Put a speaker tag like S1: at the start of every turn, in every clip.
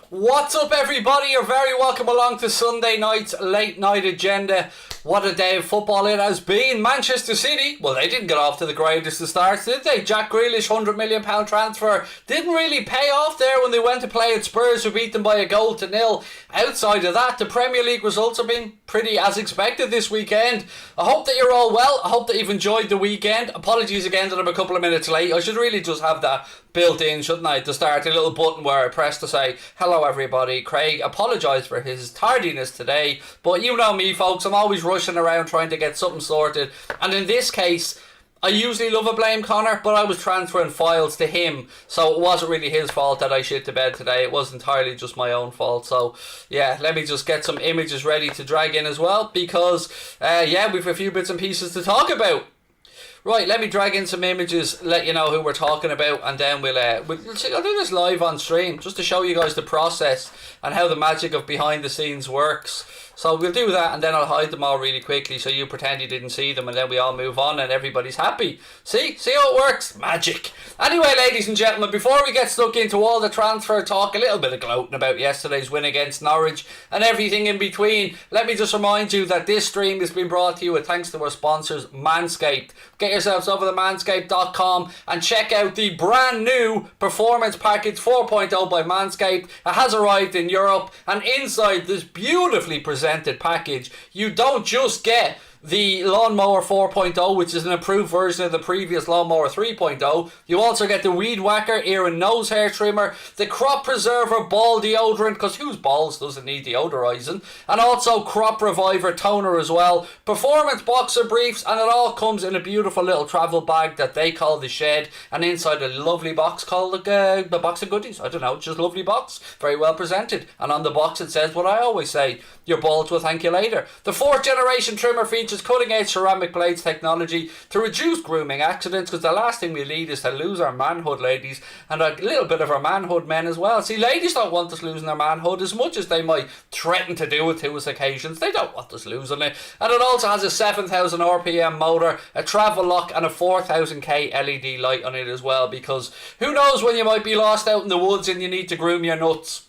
S1: What's up, everybody? You're very welcome along to Sunday night's late night agenda. What a day of football it has been. Manchester City, well, they didn't get off to the greatest of starts, did they? Jack Grealish, £100 million transfer, didn't really pay off there when they went to play at Spurs, who beat them by 1-0. Outside of that, the Premier League results have been pretty as expected this weekend. I hope that you're all well. I hope that you've enjoyed the weekend. Apologies again that I'm a couple of minutes late. I should really just have that built in, shouldn't I, to start, a little button where I press to say hello everybody. Craig apologised for his tardiness today, but you know me folks, I'm always rushing around trying to get something sorted, and in this case I usually love a blame Connor, but I was transferring files to him, so it wasn't really his fault that I shit to bed today. It was entirely just my own fault. So yeah, let me just get some images ready to drag in as well, because yeah, we've a few bits and pieces to talk about. Right, let me drag in some images, let you know who we're talking about, and then I'll do this live on stream just to show you guys the process and how the magic of behind the scenes works. So we'll do that, and then I'll hide them all really quickly so you pretend you didn't see them, and then we all move on and everybody's happy. See how it works? Magic. Anyway, ladies and gentlemen, before we get stuck into all the transfer talk, a little bit of gloating about yesterday's win against Norwich and everything in between, let me just remind you that this stream has been brought to you with thanks to our sponsors, Manscaped. Get yourselves over to manscaped.com and check out the brand new Performance Package 4.0 by Manscaped. It has arrived in Europe, and inside this beautifully presented package, you don't just get the Lawnmower 4.0, which is an improved version of the previous Lawnmower 3.0. You also get the Weed Whacker ear and nose hair trimmer, the Crop Preserver ball deodorant, because whose balls doesn't need deodorizing, and also Crop Reviver toner as well, performance boxer briefs, and it all comes in a beautiful little travel bag that they call the Shed, and inside a lovely box called the box of goodies. I don't know, just lovely box, very well presented, and on the box it says what I always say: your balls will thank you later. The 4th generation trimmer features cutting-edge ceramic blades technology to reduce grooming accidents, because the last thing we need is to lose our manhood, ladies, and a little bit of our manhood, men, as well. See, ladies don't want us losing their manhood as much as they might threaten to do it to us occasions. They don't want us losing it. And it also has a 7,000 RPM motor, a travel lock, and a 4,000K LED light on it as well, because who knows when you might be lost out in the woods and you need to groom your nuts.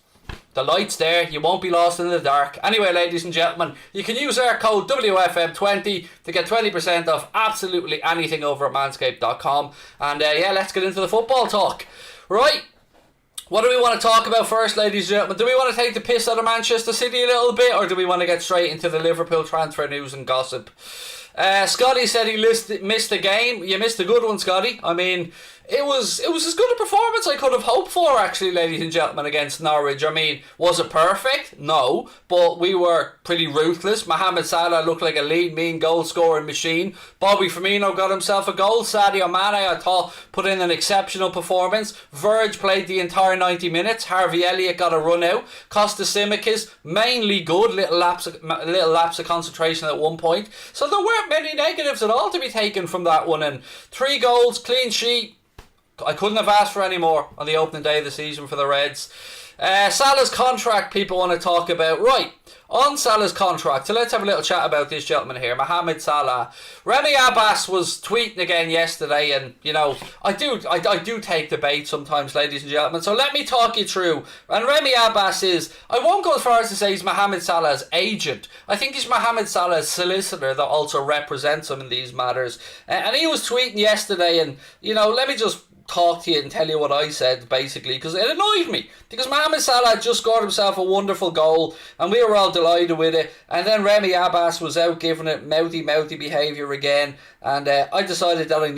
S1: The light's there, you won't be lost in the dark. Anyway, ladies and gentlemen, you can use our code WFM20 to get 20% off absolutely anything over at manscaped.com. And yeah, let's get into the football talk. Right, what do we want to talk about first, ladies and gentlemen? Do we want to take the piss out of Manchester City a little bit, or do we want to get straight into the Liverpool transfer news and gossip? Scotty said he missed the game. You missed a good one, Scotty. I mean, it was as good a performance I could have hoped for, actually, ladies and gentlemen, against Norwich. I mean, was it perfect? No, but we were pretty ruthless. Mohamed Salah looked like a lean, mean goal-scoring machine. Bobby Firmino got himself a goal. Sadio Mane, I thought, put in an exceptional performance. Verge played the entire 90 minutes. Harvey Elliott got a run out. Costas Tsimikas, mainly good. Little lapse of concentration at one point. So there weren't many negatives at all to be taken from that one. And 3 goals, clean sheet. I couldn't have asked for any more on the opening day of the season for the Reds. Salah's contract people want to talk about. Right, on Salah's contract, so let's have a little chat about this gentleman here, Mohamed Salah. Remy Abbas was tweeting again yesterday, and you know, I do take the bait sometimes, ladies and gentlemen, so let me talk you through. And Remy Abbas is, I won't go as far as to say he's Mohamed Salah's agent. I think he's Mohamed Salah's solicitor that also represents him in these matters. And he was tweeting yesterday, and you know, let me just talk to you and tell you what I said, basically, because it annoyed me, because Mohamed Salah just scored himself a wonderful goal and we were all delighted with it, and then Remy Abbas was out giving it mouthy behaviour again, and I decided that I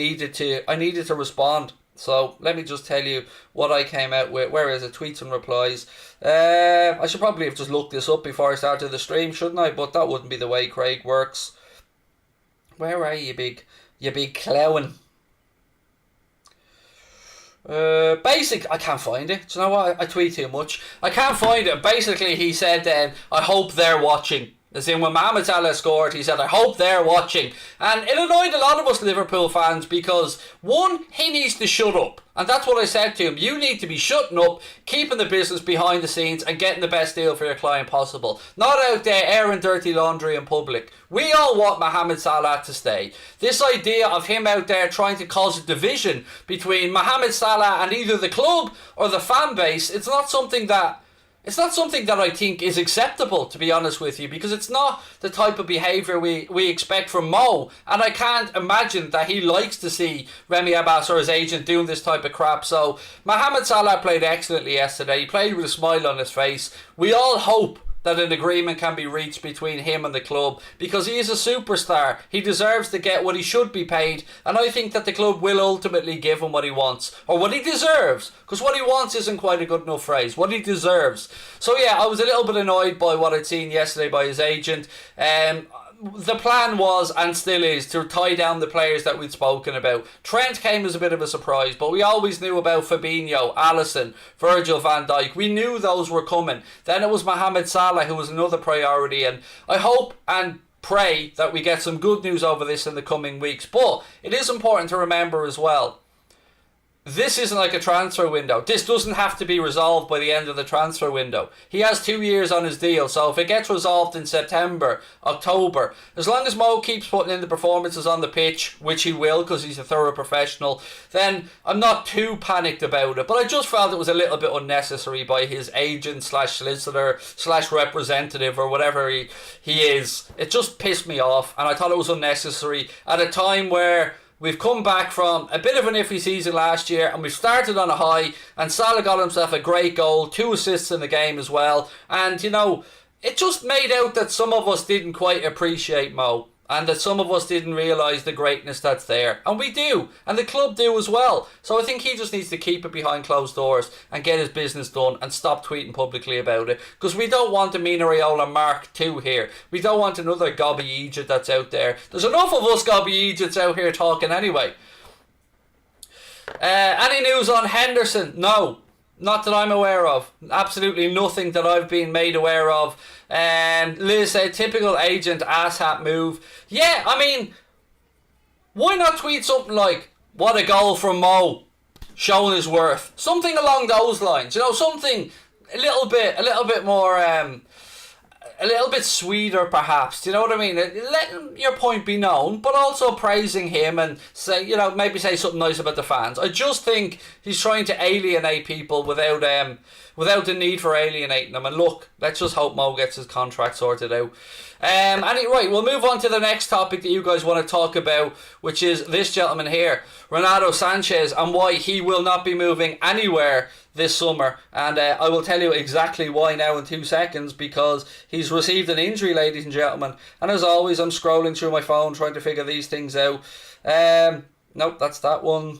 S1: needed to respond. So let me just tell you what I came out with. Where is it? Tweets and replies. I should probably have just looked this up before I started the stream, shouldn't I? But that wouldn't be the way Craig works. Where are you, you big clown? I can't find it. Do you know what? I tweet too much. I can't find it. Basically, he said, I hope they're watching. As in, when Mohamed Salah scored, he said, I hope they're watching. And it annoyed a lot of us Liverpool fans because, one, he needs to shut up. And that's what I said to him. You need to be shutting up, keeping the business behind the scenes and getting the best deal for your client possible. Not out there airing dirty laundry in public. We all want Mohamed Salah to stay. This idea of him out there trying to cause a division between Mohamed Salah and either the club or the fan base, it's not something that It's not something that I think is acceptable, to be honest with you, because it's not the type of behaviour we expect from Mo, and I can't imagine that he likes to see Remy Abbas or his agent doing this type of crap. So Mohamed Salah played excellently yesterday. He played with a smile on his face. We all hope that an agreement can be reached between him and the club, because he is a superstar. He deserves to get what he should be paid, and I think that the club will ultimately give him what he wants, or what he deserves, because what he wants isn't quite a good enough phrase. What he deserves. So yeah, I was a little bit annoyed by what I'd seen yesterday by his agent. The plan was, and still is, to tie down the players that we'd spoken about. Trent came as a bit of a surprise, but we always knew about Fabinho, Alisson, Virgil van Dijk. We knew those were coming. Then it was Mohamed Salah, who was another priority, and I hope and pray that we get some good news over this in the coming weeks. But it is important to remember as well, this isn't like a transfer window. This doesn't have to be resolved by the end of the transfer window. He has 2 years on his deal, so if it gets resolved in September, October, as long as Mo keeps putting in the performances on the pitch, which he will because he's a thorough professional, then I'm not too panicked about it. But I just felt it was a little bit unnecessary by his agent slash solicitor slash representative or whatever he is. It just pissed me off, and I thought it was unnecessary at a time where we've come back from a bit of an iffy season last year, and we've started on a high, and Salah got himself a great goal, 2 assists in the game as well, and you know, it just made out that some of us didn't quite appreciate Mo, and that some of us didn't realise the greatness that's there. And we do, and the club do as well. So I think he just needs to keep it behind closed doors and get his business done and stop tweeting publicly about it. Because we don't want a Mina Raiola Mark II here. We don't want another gobby Egypt that's out there. There's enough of us gobby Egypts out here talking anyway. Any news on Henderson? No. Not that I'm aware of. Absolutely nothing that I've been made aware of. Liz said, typical agent asshat move. Yeah, I mean, why not tweet something like, what a goal from Mo, showing his worth. Something along those lines. You know, something a little bit more, a little bit sweeter perhaps. Do you know what I mean? Letting your point be known, but also praising him and say, you know, maybe say something nice about the fans. I just think he's trying to alienate people without the need for alienating them. And look, let's just hope Mo gets his contract sorted out. Right, we'll move on to the next topic that you guys want to talk about, which is this gentleman here, Renato Sanches, and why he will not be moving anywhere this summer. And I will tell you exactly why now in 2 seconds, because he's received an injury, ladies and gentlemen. And as always, I'm scrolling through my phone trying to figure these things out. Nope, that's that one.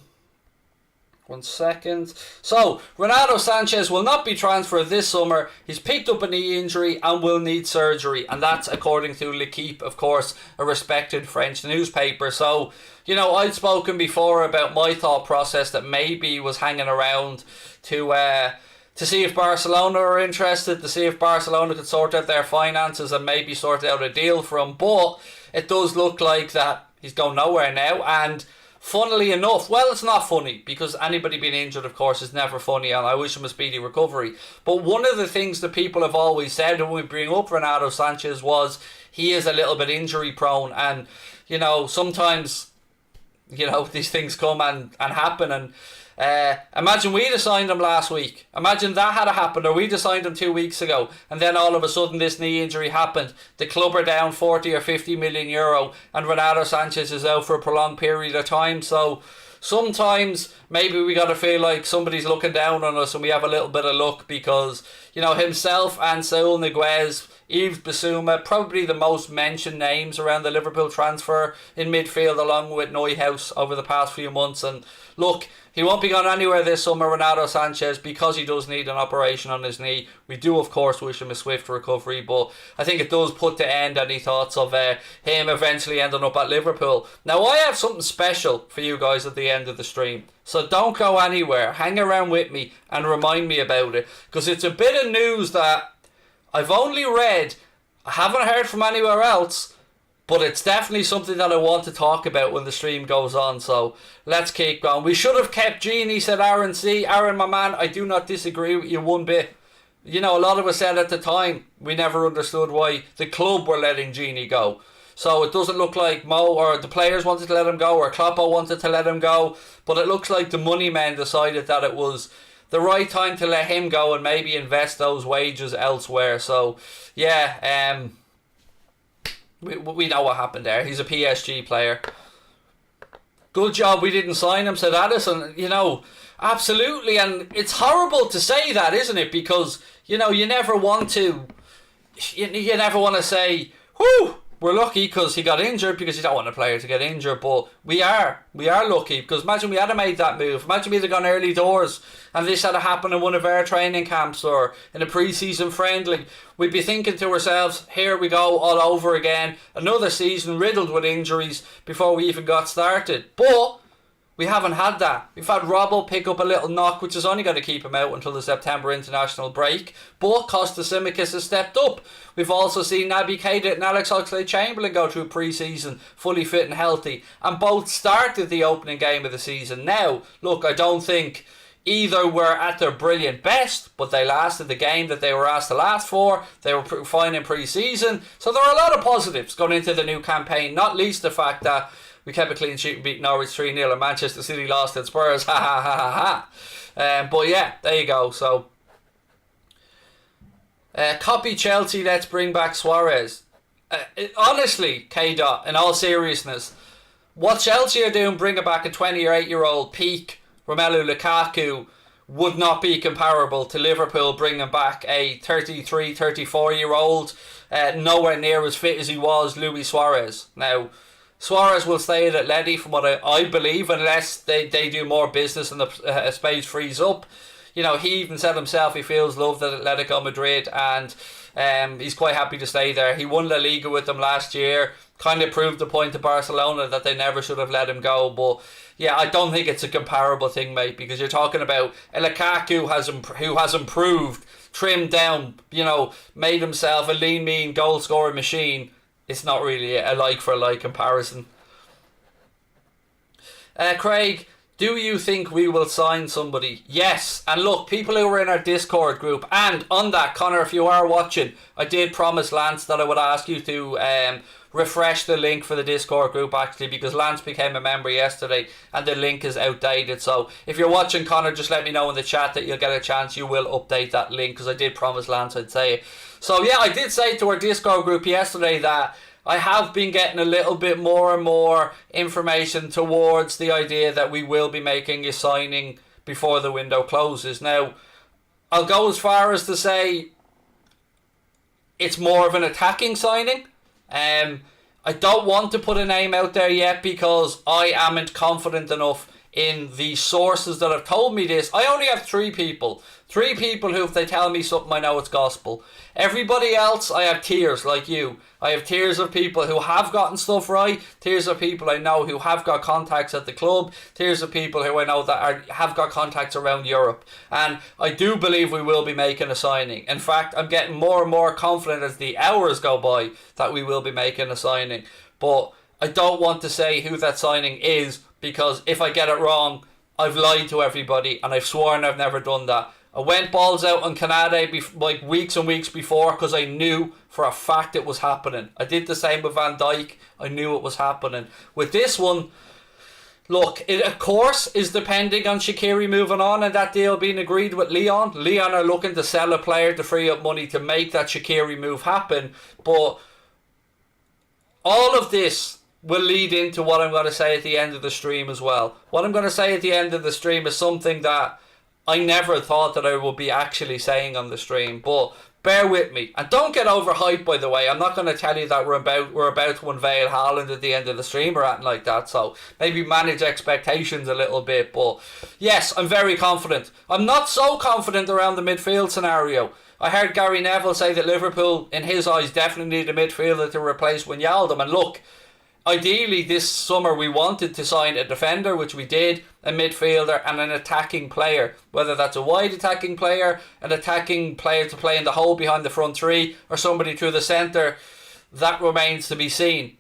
S1: 1 second. So, Renato Sanches will not be transferred this summer. He's picked up a knee injury and will need surgery. And that's according to L'Equipe, of course, a respected French newspaper. So, you know, I'd spoken before about my thought process that maybe he was hanging around to see if Barcelona are interested, to see if Barcelona could sort out their finances and maybe sort out a deal for him. But it does look like that he's going nowhere now. And funnily enough, well, it's not funny, because anybody being injured, of course, is never funny, and I wish him a speedy recovery. But one of the things that people have always said when we bring up Renato Sanches was he is a little bit injury prone, and, you know, sometimes, you know, these things come and happen, and imagine we'd have signed him last week. Imagine that had happened, or we'd have signed him 2 weeks ago, and then all of a sudden this knee injury happened. The club are down 40 or 50 million euro, and Renato Sanches is out for a prolonged period of time. So sometimes maybe we got to feel like somebody's looking down on us and we have a little bit of luck, because, you know, himself and Saúl Ñíguez, Yves Bissouma, probably the most mentioned names around the Liverpool transfer in midfield, along with Neuhaus over the past few months. And look, he won't be going anywhere this summer, Renato Sanches, because he does need an operation on his knee. We do, of course, wish him a swift recovery, but I think it does put to end any thoughts of him eventually ending up at Liverpool. Now, I have something special for you guys at the end of the stream, so don't go anywhere. Hang around with me and remind me about it, because it's a bit of news that I've only read, I haven't heard from anywhere else, but it's definitely something that I want to talk about when the stream goes on. So let's keep going. We should have kept Genie, said Aaron C. Aaron, my man, I do not disagree with you one bit. You know, a lot of us said at the time we never understood why the club were letting Genie go. So it doesn't look like Mo or the players wanted to let him go, or Kloppo wanted to let him go, but it looks like the money men decided that it was the right time to let him go and maybe invest those wages elsewhere. So, yeah, we know what happened there. He's a PSG player. Good job we didn't sign him, said Addison. You know, absolutely. And it's horrible to say that, isn't it? Because, you know, you never want to... You never want to say, whoo, we're lucky because he got injured, because you don't want a player to get injured. But we are lucky, because imagine we had made that move. Imagine we'd have gone early doors and this had happened in one of our training camps or in a pre-season friendly. We'd be thinking to ourselves, here we go all over again. Another season riddled with injuries before we even got started. But we haven't had that. We've had Robbo pick up a little knock, which is only going to keep him out until the September international break. But Costa Simicas has stepped up. We've also seen Naby Keita and Alex Oxlade-Chamberlain go through pre-season fully fit and healthy, and both started the opening game of the season. Now, look, I don't think either were at their brilliant best, but they lasted the game that they were asked to last for. They were fine in pre-season. So there are a lot of positives going into the new campaign, not least the fact that we kept a clean sheet and beat Norwich 3-0 and Manchester City lost at Spurs. Ha ha ha ha ha. But yeah, there you go. So, copy Chelsea, let's bring back Suarez. Honestly, K-Dot, in all seriousness, what Chelsea are doing, bringing back a 28-year-old peak Romelu Lukaku, would not be comparable to Liverpool bringing back a 33, 34-year-old, nowhere near as fit as he was, Luis Suarez. Now, Suarez will stay at Atleti, from what I believe, unless they do more business and the space frees up. You know, he even said himself he feels loved at Atletico Madrid, and he's quite happy to stay there. He won La Liga with them last year, kind of proved the point to Barcelona that they never should have let him go. But yeah, I don't think it's a comparable thing, mate, because you're talking about a Lukaku who has improved, trimmed down, you know, made himself a lean, mean goal scoring machine. It's not really a like-for-like comparison. Craig, do you think we will sign somebody? Yes. And look, people who were in our Discord group, and on that, Connor, if you are watching, I did promise Lance that I would ask you to refresh the link for the Discord group, actually, because Lance became a member yesterday and the link is outdated. So if you're watching, Connor, just let me know in the chat that you'll get a chance. You will update that link, because I did promise Lance I'd say it. So yeah, I did say to our Discord group yesterday that I have been getting a little bit more and more information towards the idea that we will be making a signing before the window closes. Now, I'll go as far as to say it's more of an attacking signing. I don't want to put a name out there yet, because I amn't confident enough in the sources that have told me this. I only have three people who, if they tell me something, I know it's gospel. Everybody else, I have tiers like you. I have tiers of people who have gotten stuff right, tiers of people I know who have got contacts at the club, tiers of people who I know that have got contacts around Europe. And I do believe we will be making a signing. In fact, I'm getting more and more confident as the hours go by that we will be making a signing. But I don't want to say who that signing is, because if I get it wrong, I've lied to everybody and I've sworn I've never done that. I went balls out on Canade like weeks and weeks before, because I knew for a fact it was happening. I did the same with Van Dijk. I knew it was happening. With this one, look, it of course is depending on Shaqiri moving on and that deal being agreed with Lyon. Lyon are looking to sell a player to free up money to make that Shaqiri move happen. But all of this will lead into what I'm going to say at the end of the stream as well. What I'm going to say at the end of the stream is something that I never thought that I would be actually saying on the stream, but bear with me. And don't get overhyped, by the way. I'm not going to tell you that we're about to unveil Haaland at the end of the stream or anything like that, so maybe manage expectations a little bit. But yes, I'm very confident. I'm not so confident around the midfield scenario. I heard Gary Neville say that Liverpool, in his eyes, definitely need a midfielder to replace Wijnaldum. And look, ideally this summer we wanted to sign a defender, which we did, a midfielder and an attacking player. Whether that's a wide attacking player, an attacking player to play in the hole behind the front three, or somebody through the centre, that remains to be seen.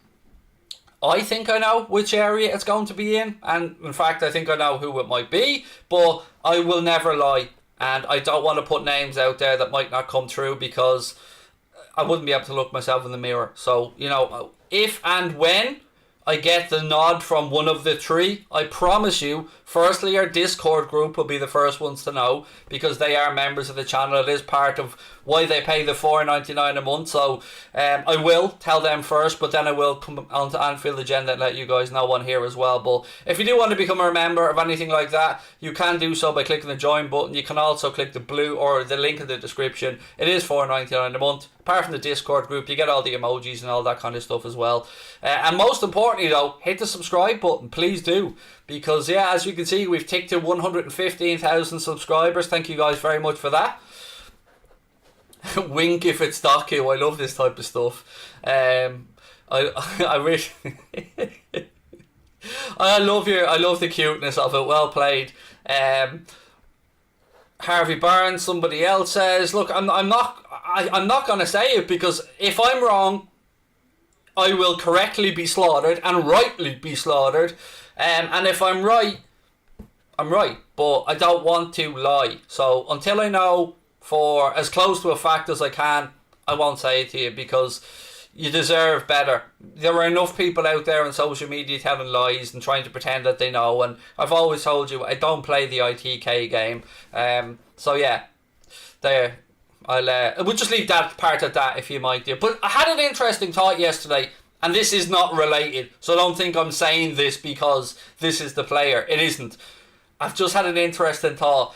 S1: I think I know which area it's going to be in, and in fact I think I know who it might be, but I will never lie, and I don't want to put names out there that might not come through, because I wouldn't be able to look myself in the mirror. So, you know, if and when I get the nod from one of the three, I promise you, firstly our Discord group will be the first ones to know, because they are members of the channel. It is part of why they pay the $4.99 a month. So I will tell them first, but then I will come onto Anfield Agenda and let you guys know on here as well. But if you do want to become a member of anything like that, you can do so by clicking the join button. You can also click the blue or the link in the description. It is $4.99 a month. Apart from the Discord group, you get all the emojis and all that kind of stuff as well. And most importantly though, hit the subscribe button, please do. Because yeah, as you can see, we've ticked to 115,000 subscribers. Thank you guys very much for that. Wink if it's Doku. I love this type of stuff. I wish I love the cuteness of it. Well played. Harvey Barnes, somebody else says, look, I'm not gonna say it, because if I'm wrong, I will correctly be slaughtered and rightly be slaughtered. And if I'm right, I'm right. But I don't want to lie. So until I know for as close to a fact as I can, I won't say it to you, because you deserve better. There are enough people out there on social media telling lies and trying to pretend that they know. And I've always told you, I don't play the ITK game. So yeah, there. We'll just leave that part at that, if you might do. But I had an interesting thought yesterday, and this is not related, so don't think I'm saying this because this is the player. It isn't. I've just had an interesting thought.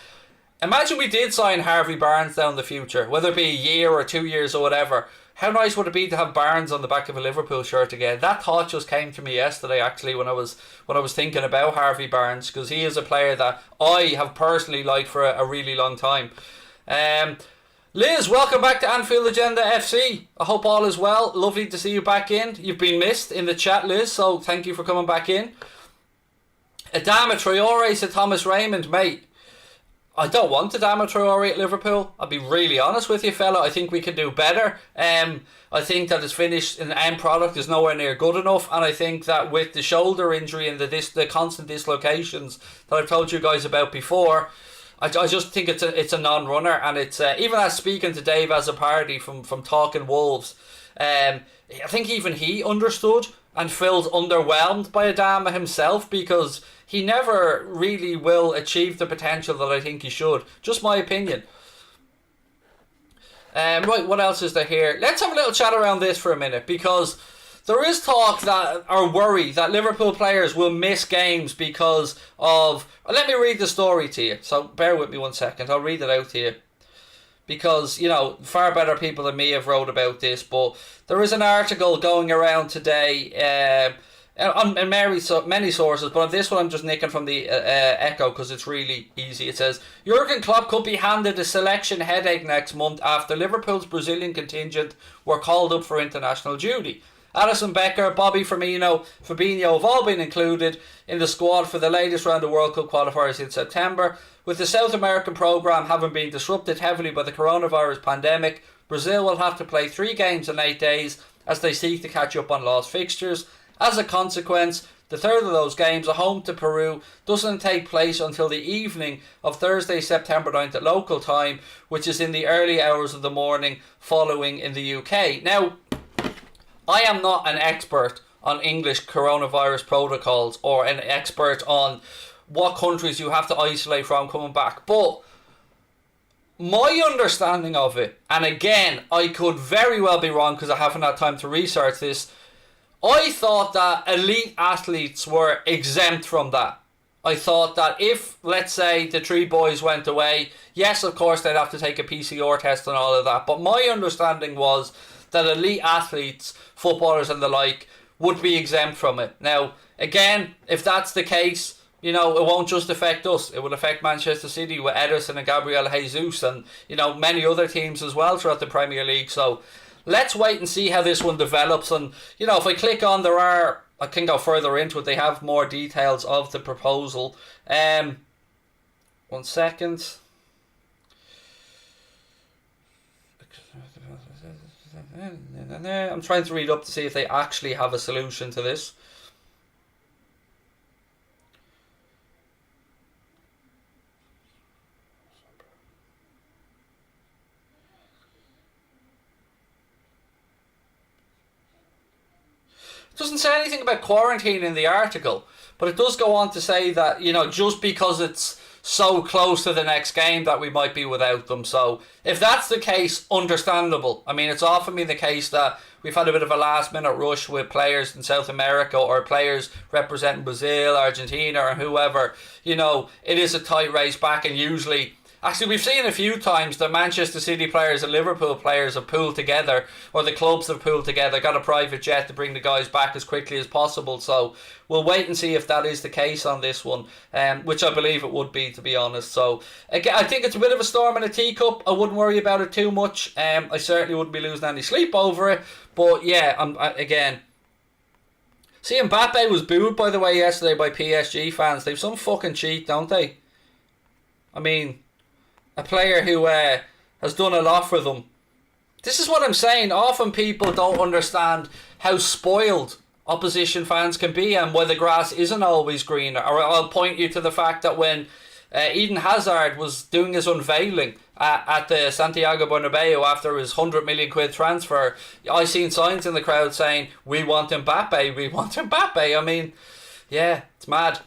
S1: Imagine we did sign Harvey Barnes down the future, whether it be a year or 2 years or whatever. How nice would it be to have Barnes on the back of a Liverpool shirt again? That thought just came to me yesterday, actually, when I was thinking about Harvey Barnes, because he is a player that I have personally liked for a really long time. Liz, welcome back to Anfield Agenda FC. I hope all is well. Lovely to see you back in. You've been missed in the chat, Liz, so thank you for coming back in. Adama Traore said Thomas Raymond, mate. I don't want Adama Traore at Liverpool. I'll be really honest with you, fella. I think we can do better. I think that his finish in the end product is nowhere near good enough, and I think that with the shoulder injury and the constant dislocations that I've told you guys about before, I just think it's a non-runner. And it's even as speaking to Dave as a party from Talking Wolves, I think even he understood and feels underwhelmed by Adama himself, because he never really will achieve the potential that I think he should. Just my opinion. Right, what else is there here? Let's have a little chat around this for a minute, because there is talk that, or worry, that Liverpool players will miss games because of... Let me read the story to you, so bear with me 1 second. I'll read it out to you, because, you know, far better people than me have wrote about this. But there is an article going around today on many sources, but on this one I'm just nicking from the Echo because it's really easy. It says, Jurgen Klopp could be handed a selection headache next month after Liverpool's Brazilian contingent were called up for international duty. Alisson Becker, Bobby Firmino, Fabinho have all been included in the squad for the latest round of World Cup qualifiers in September. With the South American programme having been disrupted heavily by the coronavirus pandemic, Brazil will have to play 3 games in 8 days as they seek to catch up on lost fixtures. As a consequence, the third of those games, a home to Peru, doesn't take place until the evening of Thursday, September 9th at local time, which is in the early hours of the morning following in the UK. Now, I am not an expert on English coronavirus protocols or an expert on what countries you have to isolate from coming back, but my understanding of it, and again, I could very well be wrong because I haven't had time to research this, I thought that elite athletes were exempt from that. I thought that if, let's say, the 3 boys went away, yes, of course, they'd have to take a PCR test and all of that, but my understanding was that elite athletes, footballers and the like, would be exempt from it. Now, again, if that's the case, you know, it won't just affect us. It will affect Manchester City with Ederson and Gabriel Jesus and, you know, many other teams as well throughout the Premier League. So let's wait and see how this one develops. And, you know, if I click on, I can go further into it. They have more details of the proposal. 1 second. I'm trying to read up to see if they actually have a solution to this. It doesn't say anything about quarantine in the article, but it does go on to say that, you know, just because it's so close to the next game that we might be without them. So if that's the case, understandable. I mean, it's often been the case that we've had a bit of a last minute rush with players in South America or players representing Brazil, Argentina or whoever. You know, it is a tight race back, and usually... Actually, we've seen a few times that Manchester City players and Liverpool players have pulled together, or the clubs have pulled together, got a private jet to bring the guys back as quickly as possible. So we'll wait and see if that is the case on this one, which I believe it would be, to be honest. So again, I think it's a bit of a storm in a teacup. I wouldn't worry about it too much. I certainly wouldn't be losing any sleep over it. But yeah, again... See, Mbappe was booed, by the way, yesterday by PSG fans. They've some fucking cheat, don't they? I mean... A player who has done a lot for them. This is what I'm saying. Often people don't understand how spoiled opposition fans can be and why the grass isn't always greener. Or I'll point you to the fact that when Eden Hazard was doing his unveiling at the Santiago Bernabeu after his 100 million quid transfer, I seen signs in the crowd saying, "We want Mbappe, we want Mbappe." I mean, yeah, it's mad.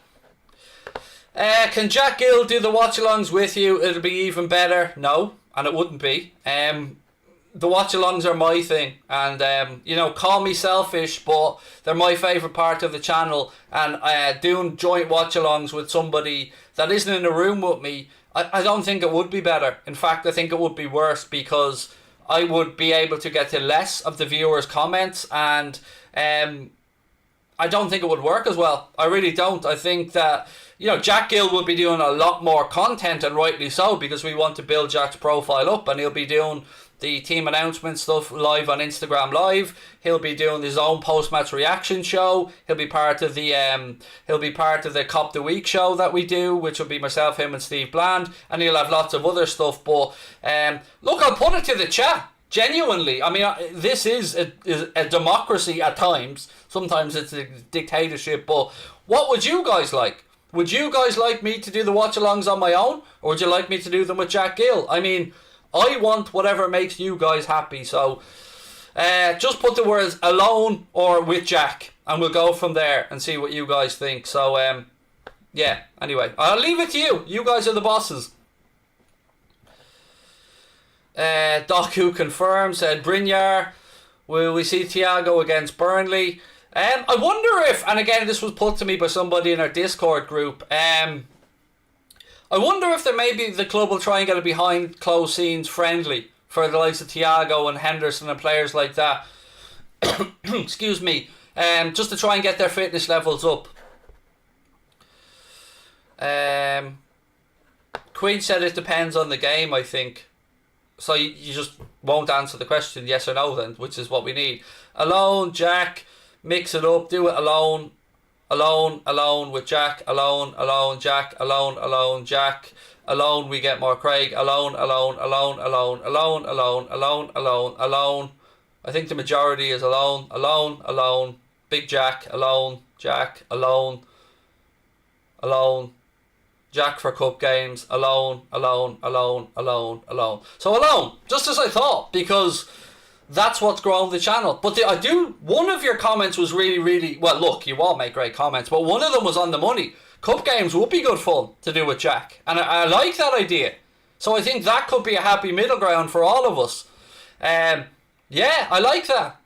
S1: Can Jack Gill do the watch-alongs with you? It'll be even better. No, and it wouldn't be. The watch-alongs are my thing, and you know, call me selfish, but they're my favourite part of the channel. And doing joint watch-alongs with somebody that isn't in a room with me, I don't think it would be better. In fact, I think it would be worse, because I would be able to get to less of the viewers' comments, and I don't think it would work as well. I really don't. I think that, you know, Jack Gill will be doing a lot more content, and rightly so, because we want to build Jack's profile up, and he'll be doing the team announcement stuff live on Instagram Live. He'll be doing his own post-match reaction show. He'll be part of the Cop the Week show that we do, which will be myself, him and Steve Bland, and he'll have lots of other stuff. But look, I'll put it to the chat. Genuinely, I mean, this is a democracy at times. Sometimes it's a dictatorship, but what would you guys like? Would you guys like me to do the watch-alongs on my own, or would you like me to do them with Jack Gill? I mean, I want whatever makes you guys happy, so just put the words alone or with Jack, and we'll go from there and see what you guys think. So, yeah, anyway, I'll leave it to you. You guys are the bosses. Doku confirmed, said Brynjar. Will we see Thiago against Burnley? I wonder if, and again, this was put to me by somebody in our Discord group, I wonder if the club will try and get a behind closed scenes friendly for the likes of Thiago and Henderson and players like that. Excuse me. Just to try and get their fitness levels up. Queen said it depends on the game, I think. So you just won't answer the question yes or no then, which is what we need. Alone, Jack, mix it up, do it alone. Alone with Jack, alone, Jack, alone, Jack, alone we get more Craig, alone. I think the majority is alone, Big Jack, alone, Jack, alone, Jack for cup games, alone. So alone, just as I thought, because that's what's grown the channel. But one of your comments was really, well, look, you all make great comments, but one of them was on the money. Cup games would be good fun to do with Jack, and I like that idea. So I think that could be a happy middle ground for all of us. Yeah, I like that.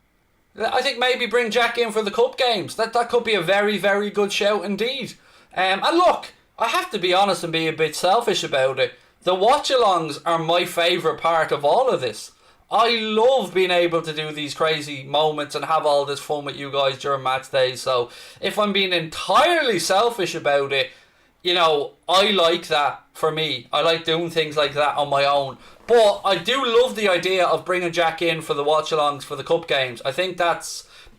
S1: I think maybe bring Jack in for the cup games. That could be a very, very good shout indeed. And look, I have to be honest and be a bit selfish about it. The watch-alongs are my favourite part of all of this. I love being able to do these crazy moments and have all this fun with you guys during match days. So if I'm being entirely selfish about it, you know, I like that for me. I like doing things like that on my own. But I do love the idea of bringing Jack in for the watch-alongs for the cup games. I think that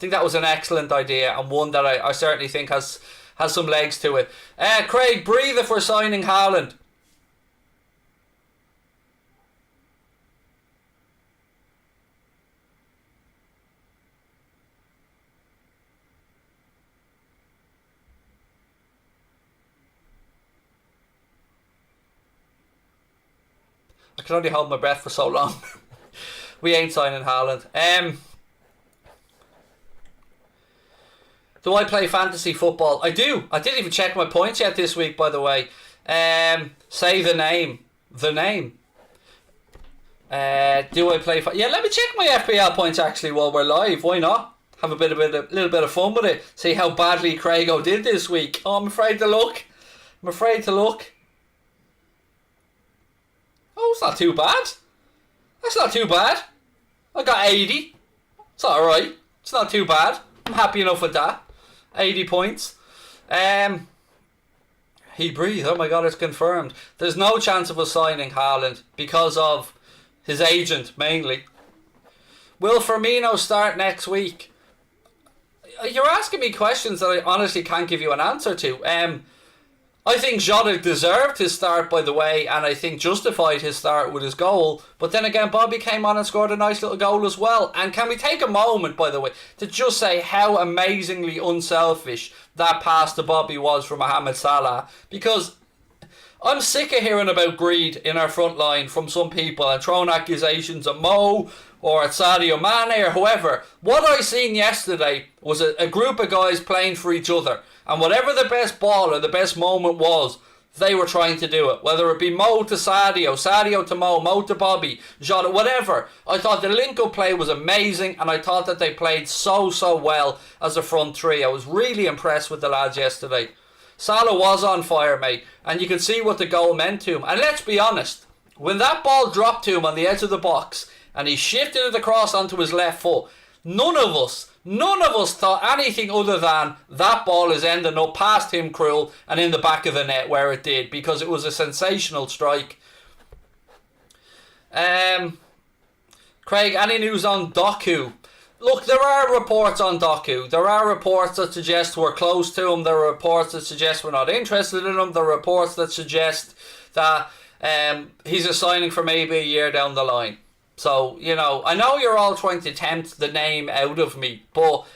S1: was an excellent idea, and one that I certainly think has some legs to it. Craig, breathe if we're signing Haaland. I can only hold my breath for so long. We ain't signing Haaland. Do I play fantasy football? I do. I didn't even check my points yet this week, by the way. Say the name. The name. Do I play... Yeah, let me check my FPL points actually while we're live. Why not? Have a little bit of fun with it. See how badly Craigo did this week. Oh, I'm afraid to look. Oh, it's not too bad. That's not too bad. I got 80. It's alright. It's not too bad. I'm happy enough with that. 80 points. He breathed. Oh my god, it's confirmed. There's no chance of us signing Haaland because of his agent, mainly. Will Firmino start next week? You're asking me questions that I honestly can't give you an answer to. I think Jota deserved his start, by the way, and I think justified his start with his goal. But then again, Bobby came on and scored a nice little goal as well. And can we take a moment, by the way, to just say how amazingly unselfish that pass to Bobby was from Mohamed Salah? Because I'm sick of hearing about greed in our front line from some people and throwing accusations at Mo or at Sadio Mane or whoever. What I seen yesterday was a group of guys playing for each other. And whatever the best ball or the best moment was, they were trying to do it. Whether it be Mo to Sadio, Sadio to Mo, Mo to Bobby, Jota, whatever. I thought the link-up play was amazing, and I thought that they played so well as a front three. I was really impressed with the lads yesterday. Salah was on fire, mate, and you could see what the goal meant to him. And let's be honest, when that ball dropped to him on the edge of the box, and he shifted it across onto his left foot, none of us thought anything other than that ball is ending up past him, Krul, and in the back of the net where it did, because it was a sensational strike. Craig, any news on Doku? Look, there are reports on Doku. There are reports that suggest we're close to him. There are reports that suggest we're not interested in him. There are reports that suggest that he's a signing for maybe a year down the line. So, you know, I know you're all trying to tempt the name out of me, but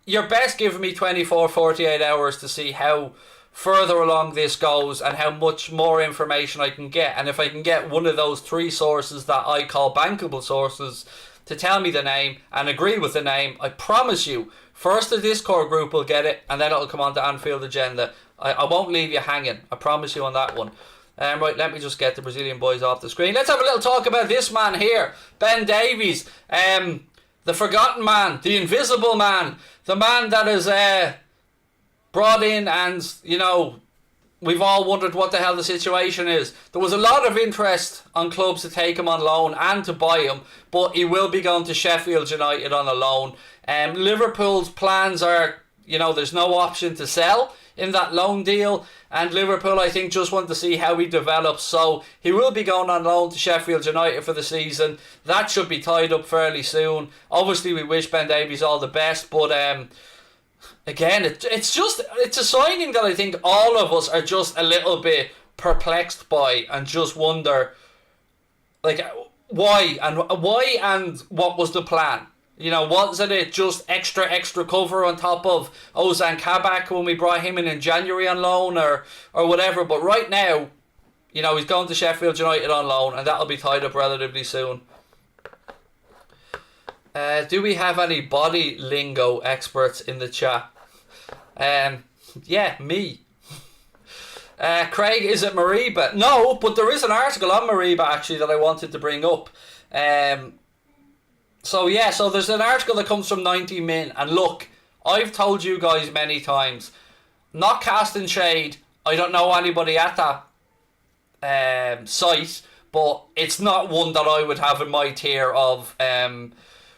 S1: you're best giving me 24, 48 hours to see how further along this goes and how much more information I can get. And if I can get one of those three sources that I call bankable sources to tell me the name and agree with the name, I promise you, first the Discord group will get it, and then it'll come on to Anfield Agenda. I won't leave you hanging. I promise you on that one. Right, let me just get the Brazilian boys off the screen. Let's have a little talk about this man here, Ben Davies, the forgotten man, the invisible man, the man that is brought in and, you know, we've all wondered what the hell the situation is. There was a lot of interest on clubs to take him on loan and to buy him, but he will be going to Sheffield United on a loan. Liverpool's plans are, you know, there's no option to sell in that loan deal, and Liverpool, I think, just want to see how he develops. So he will be going on loan to Sheffield United for the season. That should be tied up fairly soon. Obviously, we wish Ben Davies all the best, but again, it's a signing that I think all of us are just a little bit perplexed by and just wonder, like, why and what was the plan? You know, wasn't it just extra cover on top of Ozan Kabak when we brought him in January on loan or whatever? But right now, you know, he's going to Sheffield United on loan, and that'll be tied up relatively soon. Do we have any body lingo experts in the chat? Yeah, me. Craig, is it Mariba? No, but there is an article on Mariba actually that I wanted to bring up. So there's an article that comes from 90 Min, and look, I've told you guys many times, not casting shade, I don't know anybody at that site, but it's not one that I would have in my tier of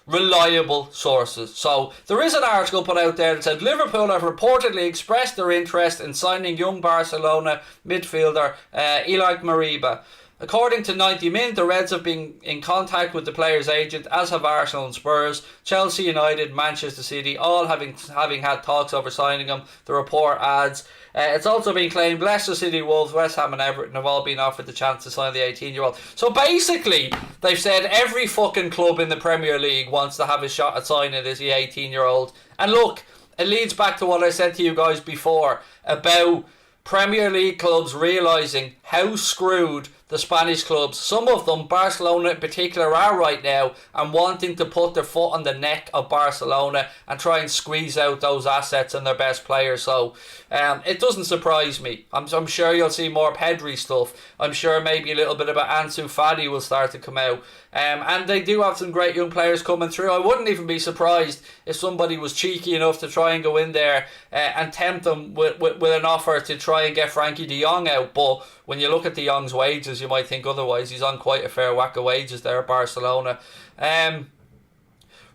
S1: reliable sources. So there is an article put out there that said Liverpool have reportedly expressed their interest in signing young Barcelona midfielder Ilak Mariba. According to 90 Min, the Reds have been in contact with the player's agent, as have Arsenal and Spurs, Chelsea United, Manchester City, all having had talks over signing him. The report adds, it's also been claimed Leicester City, Wolves, West Ham and Everton have all been offered the chance to sign the 18-year-old. So basically, they've said every fucking club in the Premier League wants to have a shot at signing this 18-year-old. And look, it leads back to what I said to you guys before about Premier League clubs realising how screwed the Spanish clubs, some of them, Barcelona in particular, are right now and wanting to put their foot on the neck of Barcelona and try and squeeze out those assets and their best players. So it doesn't surprise me. I'm sure you'll see more Pedri stuff. I'm sure maybe a little bit about Ansu Fati will start to come out. And they do have some great young players coming through. I wouldn't even be surprised if somebody was cheeky enough to try and go in there and tempt them with an offer to try and get Frankie de Jong out. But when you look at de Jong's wages, you might think otherwise. He's on quite a fair whack of wages there at Barcelona.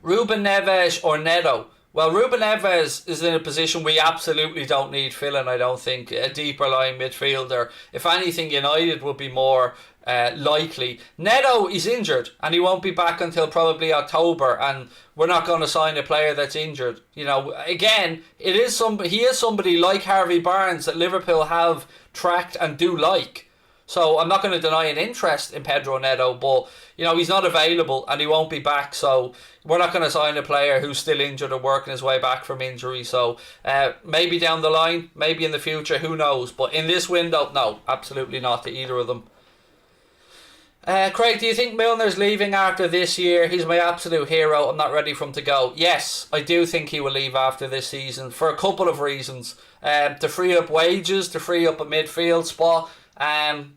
S1: Ruben Neves or Neto? Well, Ruben Neves is in a position we absolutely don't need filling, I don't think. A deeper line midfielder. If anything, United would be more likely. Neto is injured and he won't be back until probably October, and we're not going to sign a player that's injured. You know, again, he is somebody like Harvey Barnes that Liverpool have tracked and do like. So I'm not going to deny an interest in Pedro Neto, but you know, he's not available and he won't be back, so we're not going to sign a player who's still injured or working his way back from injury. So maybe down the line, maybe in the future, who knows, but in this window, no, absolutely not to either of them. Craig, do you think Milner's leaving after this year? He's my absolute hero. I'm not ready for him to go. Yes, I do think he will leave after this season for a couple of reasons. To free up wages, to free up a midfield spot, and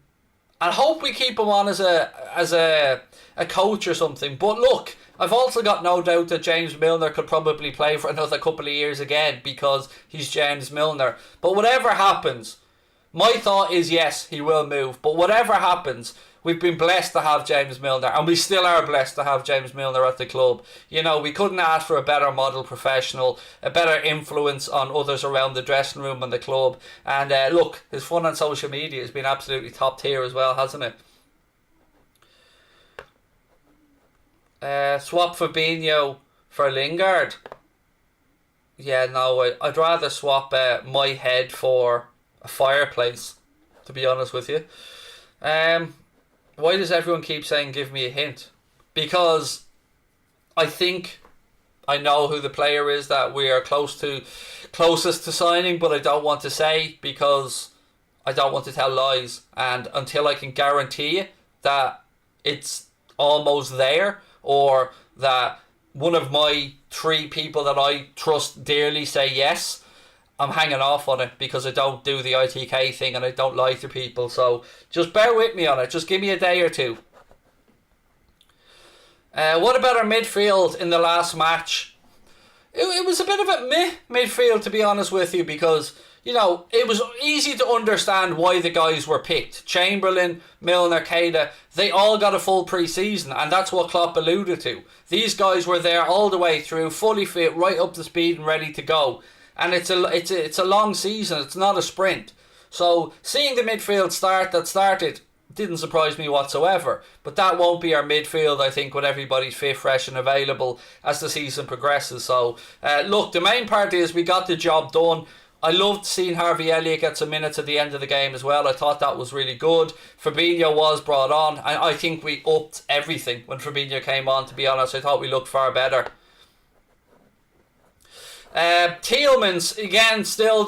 S1: hope we keep him on as a coach or something. But look, I've also got no doubt that James Milner could probably play for another couple of years again because he's James Milner. But whatever happens, my thought is yes, he will move. But whatever happens, we've been blessed to have James Milner, and we still are blessed to have James Milner at the club. You know, we couldn't ask for a better model professional, a better influence on others around the dressing room and the club. And look, his fun on social media has been absolutely top tier as well, hasn't it? Swap Fabinho for Lingard. Yeah, no, I'd rather swap my head for a fireplace, to be honest with you. Why does everyone keep saying give me a hint? Because I think I know who the player is that we are closest to signing, but I don't want to say because I don't want to tell lies. And until I can guarantee you that it's almost there, or that one of my 3 people that I trust dearly say yes, I'm hanging off on it because I don't do the ITK thing and I don't lie to people. So just bear with me on it. Just give me a day or two. What about our midfield in the last match? It was a bit of a meh midfield, to be honest with you, because, you know, it was easy to understand why the guys were picked. Chamberlain, Milner, Keita, they all got a full pre-season, and that's what Klopp alluded to. These guys were there all the way through, fully fit, right up to speed and ready to go. And it's a long season. It's not a sprint. So seeing the midfield that started didn't surprise me whatsoever. But that won't be our midfield, I think, when everybody's fit, fresh and available as the season progresses. So look, the main part is we got the job done. I loved seeing Harvey Elliott get some minutes at the end of the game as well. I thought that was really good. Fabinho was brought on, and I think we upped everything when Fabinho came on, to be honest. I thought we looked far better. Tielemans, again, still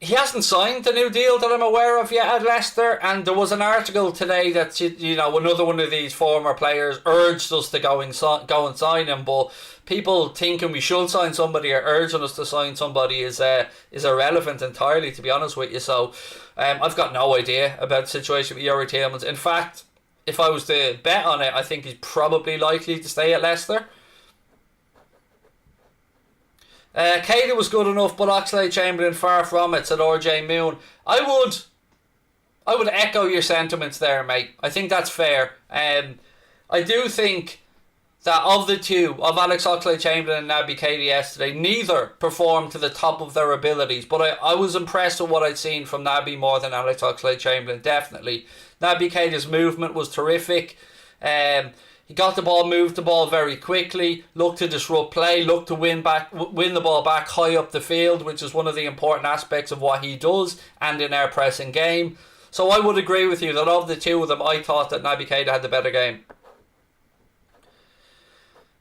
S1: he hasn't signed the new deal that I'm aware of yet at Leicester, and there was an article today that, you know, another one of these former players urged us to go and sign him, but people thinking we should sign somebody or urging us to sign somebody is irrelevant entirely, to be honest with you. So I've got no idea about the situation with Youri Tielemans. In fact, if I was to bet on it, I think he's probably likely to stay at Leicester. Keita was good enough, but Oxlade-Chamberlain far from it, said RJ Moon. I would echo your sentiments there, mate. I think that's fair. I do think that of the two, of Alex Oxlade-Chamberlain and Naby Keita yesterday, neither performed to the top of their abilities, but I was impressed with what I'd seen from Naby more than Alex Oxlade-Chamberlain, definitely. Naby Keita's movement was terrific. He got the ball, moved the ball very quickly, looked to disrupt play, looked to win the ball back high up the field, which is one of the important aspects of what he does, and in our pressing game. So I would agree with you that of the two of them, I thought that Naby Keita had the better game.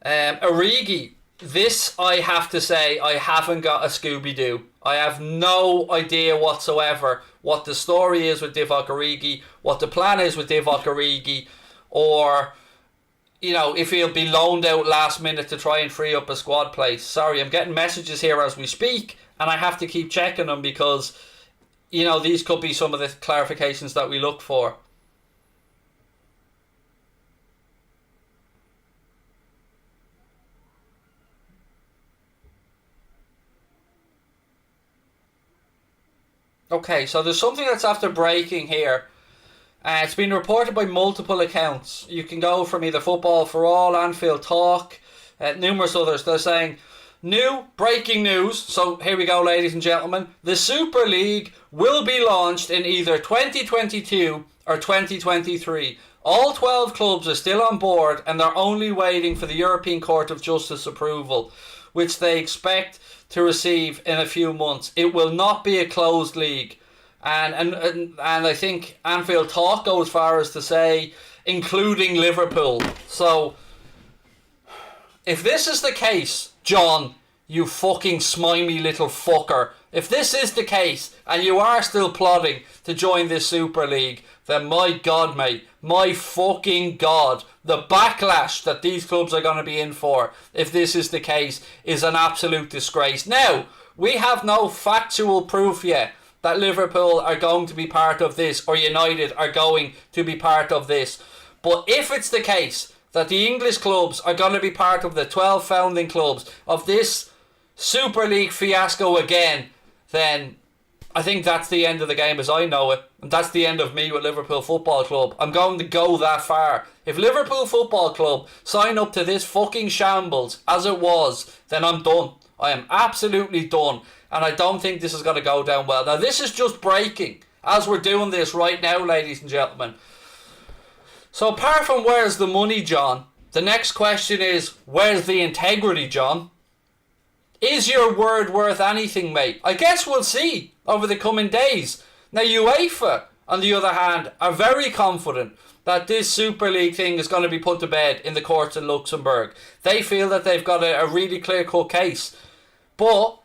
S1: Origi, this I have to say, I haven't got a Scooby-Doo. I have no idea whatsoever what the story is with Divock Origi, what the plan is with Divock Origi, or, you know, if he'll be loaned out last minute to try and free up a squad place. Sorry, I'm getting messages here as we speak, and I have to keep checking them because, you know, these could be some of the clarifications that we look for. Okay, so there's something that's after breaking here. It's been reported by multiple accounts. You can go from either Football for All, Anfield Talk, numerous others. They're saying, new breaking news. So here we go, ladies and gentlemen. The Super League will be launched in either 2022 or 2023. All 12 clubs are still on board and they're only waiting for the European Court of Justice approval, which they expect to receive in a few months. It will not be a closed league. And I think Anfield Talk go as far as to say, including Liverpool. So, if this is the case, John, you fucking smimey little fucker, if this is the case, and you are still plotting to join this Super League, then my God, mate, my fucking God, the backlash that these clubs are going to be in for, if this is the case, is an absolute disgrace. Now, we have no factual proof yet that Liverpool are going to be part of this, or United are going to be part of this. But if it's the case that the English clubs are going to be part of the 12 founding clubs of this Super League fiasco again, then I think that's the end of the game as I know it. And that's the end of me with Liverpool Football Club. I'm going to go that far. If Liverpool Football Club sign up to this fucking shambles as it was, then I'm done. I am absolutely done. And I don't think this is going to go down well. Now, this is just breaking as we're doing this right now, ladies and gentlemen. So apart from where's the money, John, the next question is, where's the integrity, John? Is your word worth anything, mate? I guess we'll see over the coming days. Now, UEFA, on the other hand, are very confident that this Super League thing is going to be put to bed in the courts in Luxembourg. They feel that they've got a really clear-cut case. But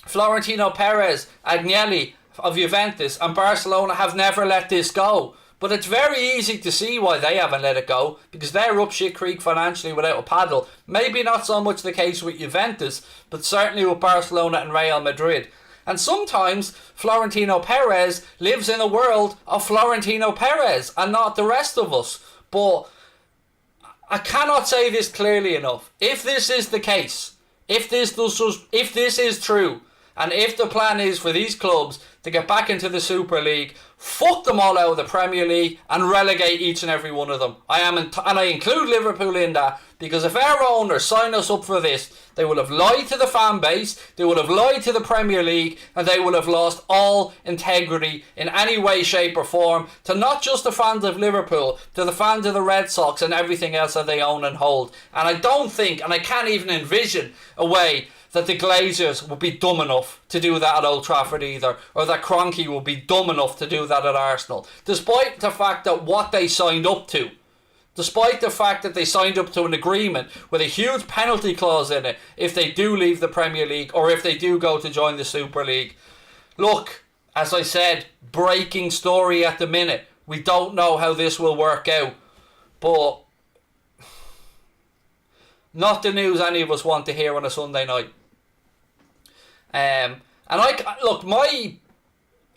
S1: Florentino Perez, Agnelli of Juventus and Barcelona have never let this go. But it's very easy to see why they haven't let it go, because they're up shit creek financially without a paddle. Maybe not so much the case with Juventus, but certainly with Barcelona and Real Madrid. And sometimes Florentino Perez lives in a world of Florentino Perez and not the rest of us. But I cannot say this clearly enough. If this is the case, if this is true, and if the plan is for these clubs to get back into the Super League, fuck them all out of the Premier League and relegate each and every one of them. And I include Liverpool in that, because if our owners sign us up for this, they will have lied to the fan base, they will have lied to the Premier League, and they will have lost all integrity in any way, shape or form to not just the fans of Liverpool, to the fans of the Red Sox and everything else that they own and hold. And I don't think, and I can't even envision a way that the Glazers will be dumb enough to do that at Old Trafford either, or that Kroenke will be dumb enough to do that at Arsenal. Despite the fact that what they signed up to, despite the fact that they signed up to an agreement with a huge penalty clause in it if they do leave the Premier League or if they do go to join the Super League. Look, as I said, breaking story at the minute. We don't know how this will work out, but not the news any of us want to hear on a Sunday night. And look, my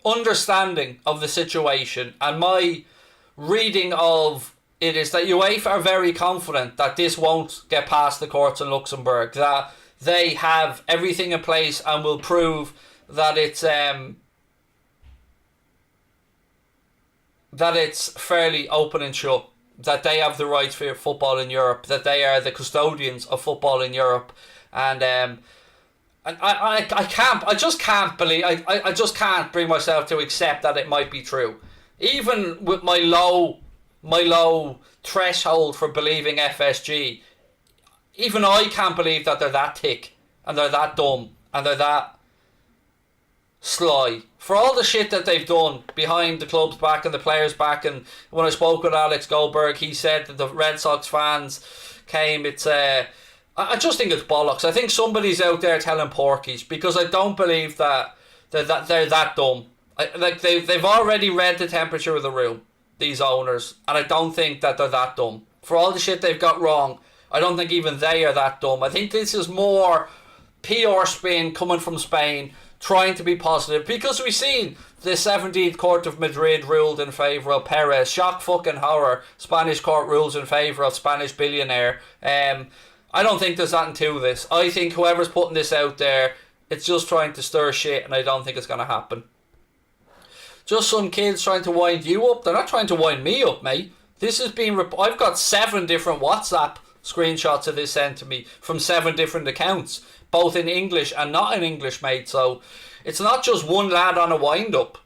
S1: understanding of the situation and my reading of it is that UEFA are very confident that this won't get past the courts in Luxembourg, that they have everything in place and will prove that it's fairly open and shut, that they have the rights for football in Europe, that they are the custodians of football in Europe, and I just can't bring myself to accept that it might be true, even with my low threshold for believing FSG. Even I can't believe that they're that thick and they're that dumb and they're that sly for all the shit that they've done behind the club's back and the players' back. And when I spoke with Alex Goldberg, he said that the Red Sox fans came, I just think it's bollocks. I think somebody's out there telling porkies, because I don't believe that they're that dumb. They've already read the temperature of the room, these owners, and I don't think that they're that dumb. For all the shit they've got wrong, I don't think even they are that dumb. I think this is more PR spin coming from Spain, trying to be positive, because we've seen the 17th Court of Madrid ruled in favour of Perez. Shock fucking horror. Spanish court rules in favour of Spanish billionaire. I don't think there's nothing to this. I think whoever's putting this out there, it's just trying to stir shit, and I don't think it's going to happen. Just some kids trying to wind you up. They're not trying to wind me up, mate. This has been... I've got 7 different WhatsApp screenshots of this sent to me from 7 different accounts, both in English and not in English, mate. So it's not just one lad on a wind-up.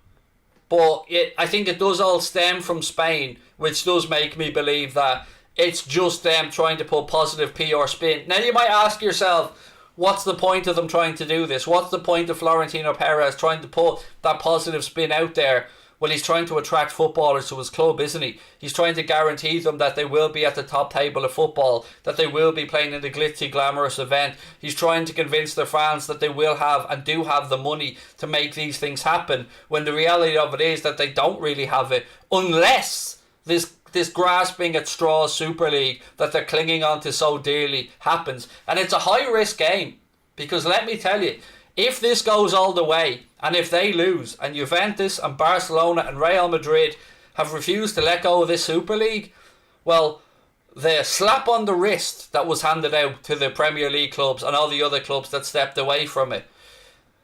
S1: But I think it does all stem from Spain, which does make me believe that it's just them trying to put positive PR spin. Now, you might ask yourself, what's the point of them trying to do this? What's the point of Florentino Perez trying to put that positive spin out there? Well, he's trying to attract footballers to his club, isn't he? He's trying to guarantee them that they will be at the top table of football, that they will be playing in the glitzy, glamorous event. He's trying to convince their fans that they will have and do have the money to make these things happen, when the reality of it is that they don't really have it, unless this grasping at straws Super League that they're clinging on to so dearly happens. And it's a high risk game, because let me tell you, if this goes all the way, and if they lose, and Juventus and Barcelona and Real Madrid have refused to let go of this Super League, well, the slap on the wrist that was handed out to the Premier League clubs and all the other clubs that stepped away from it,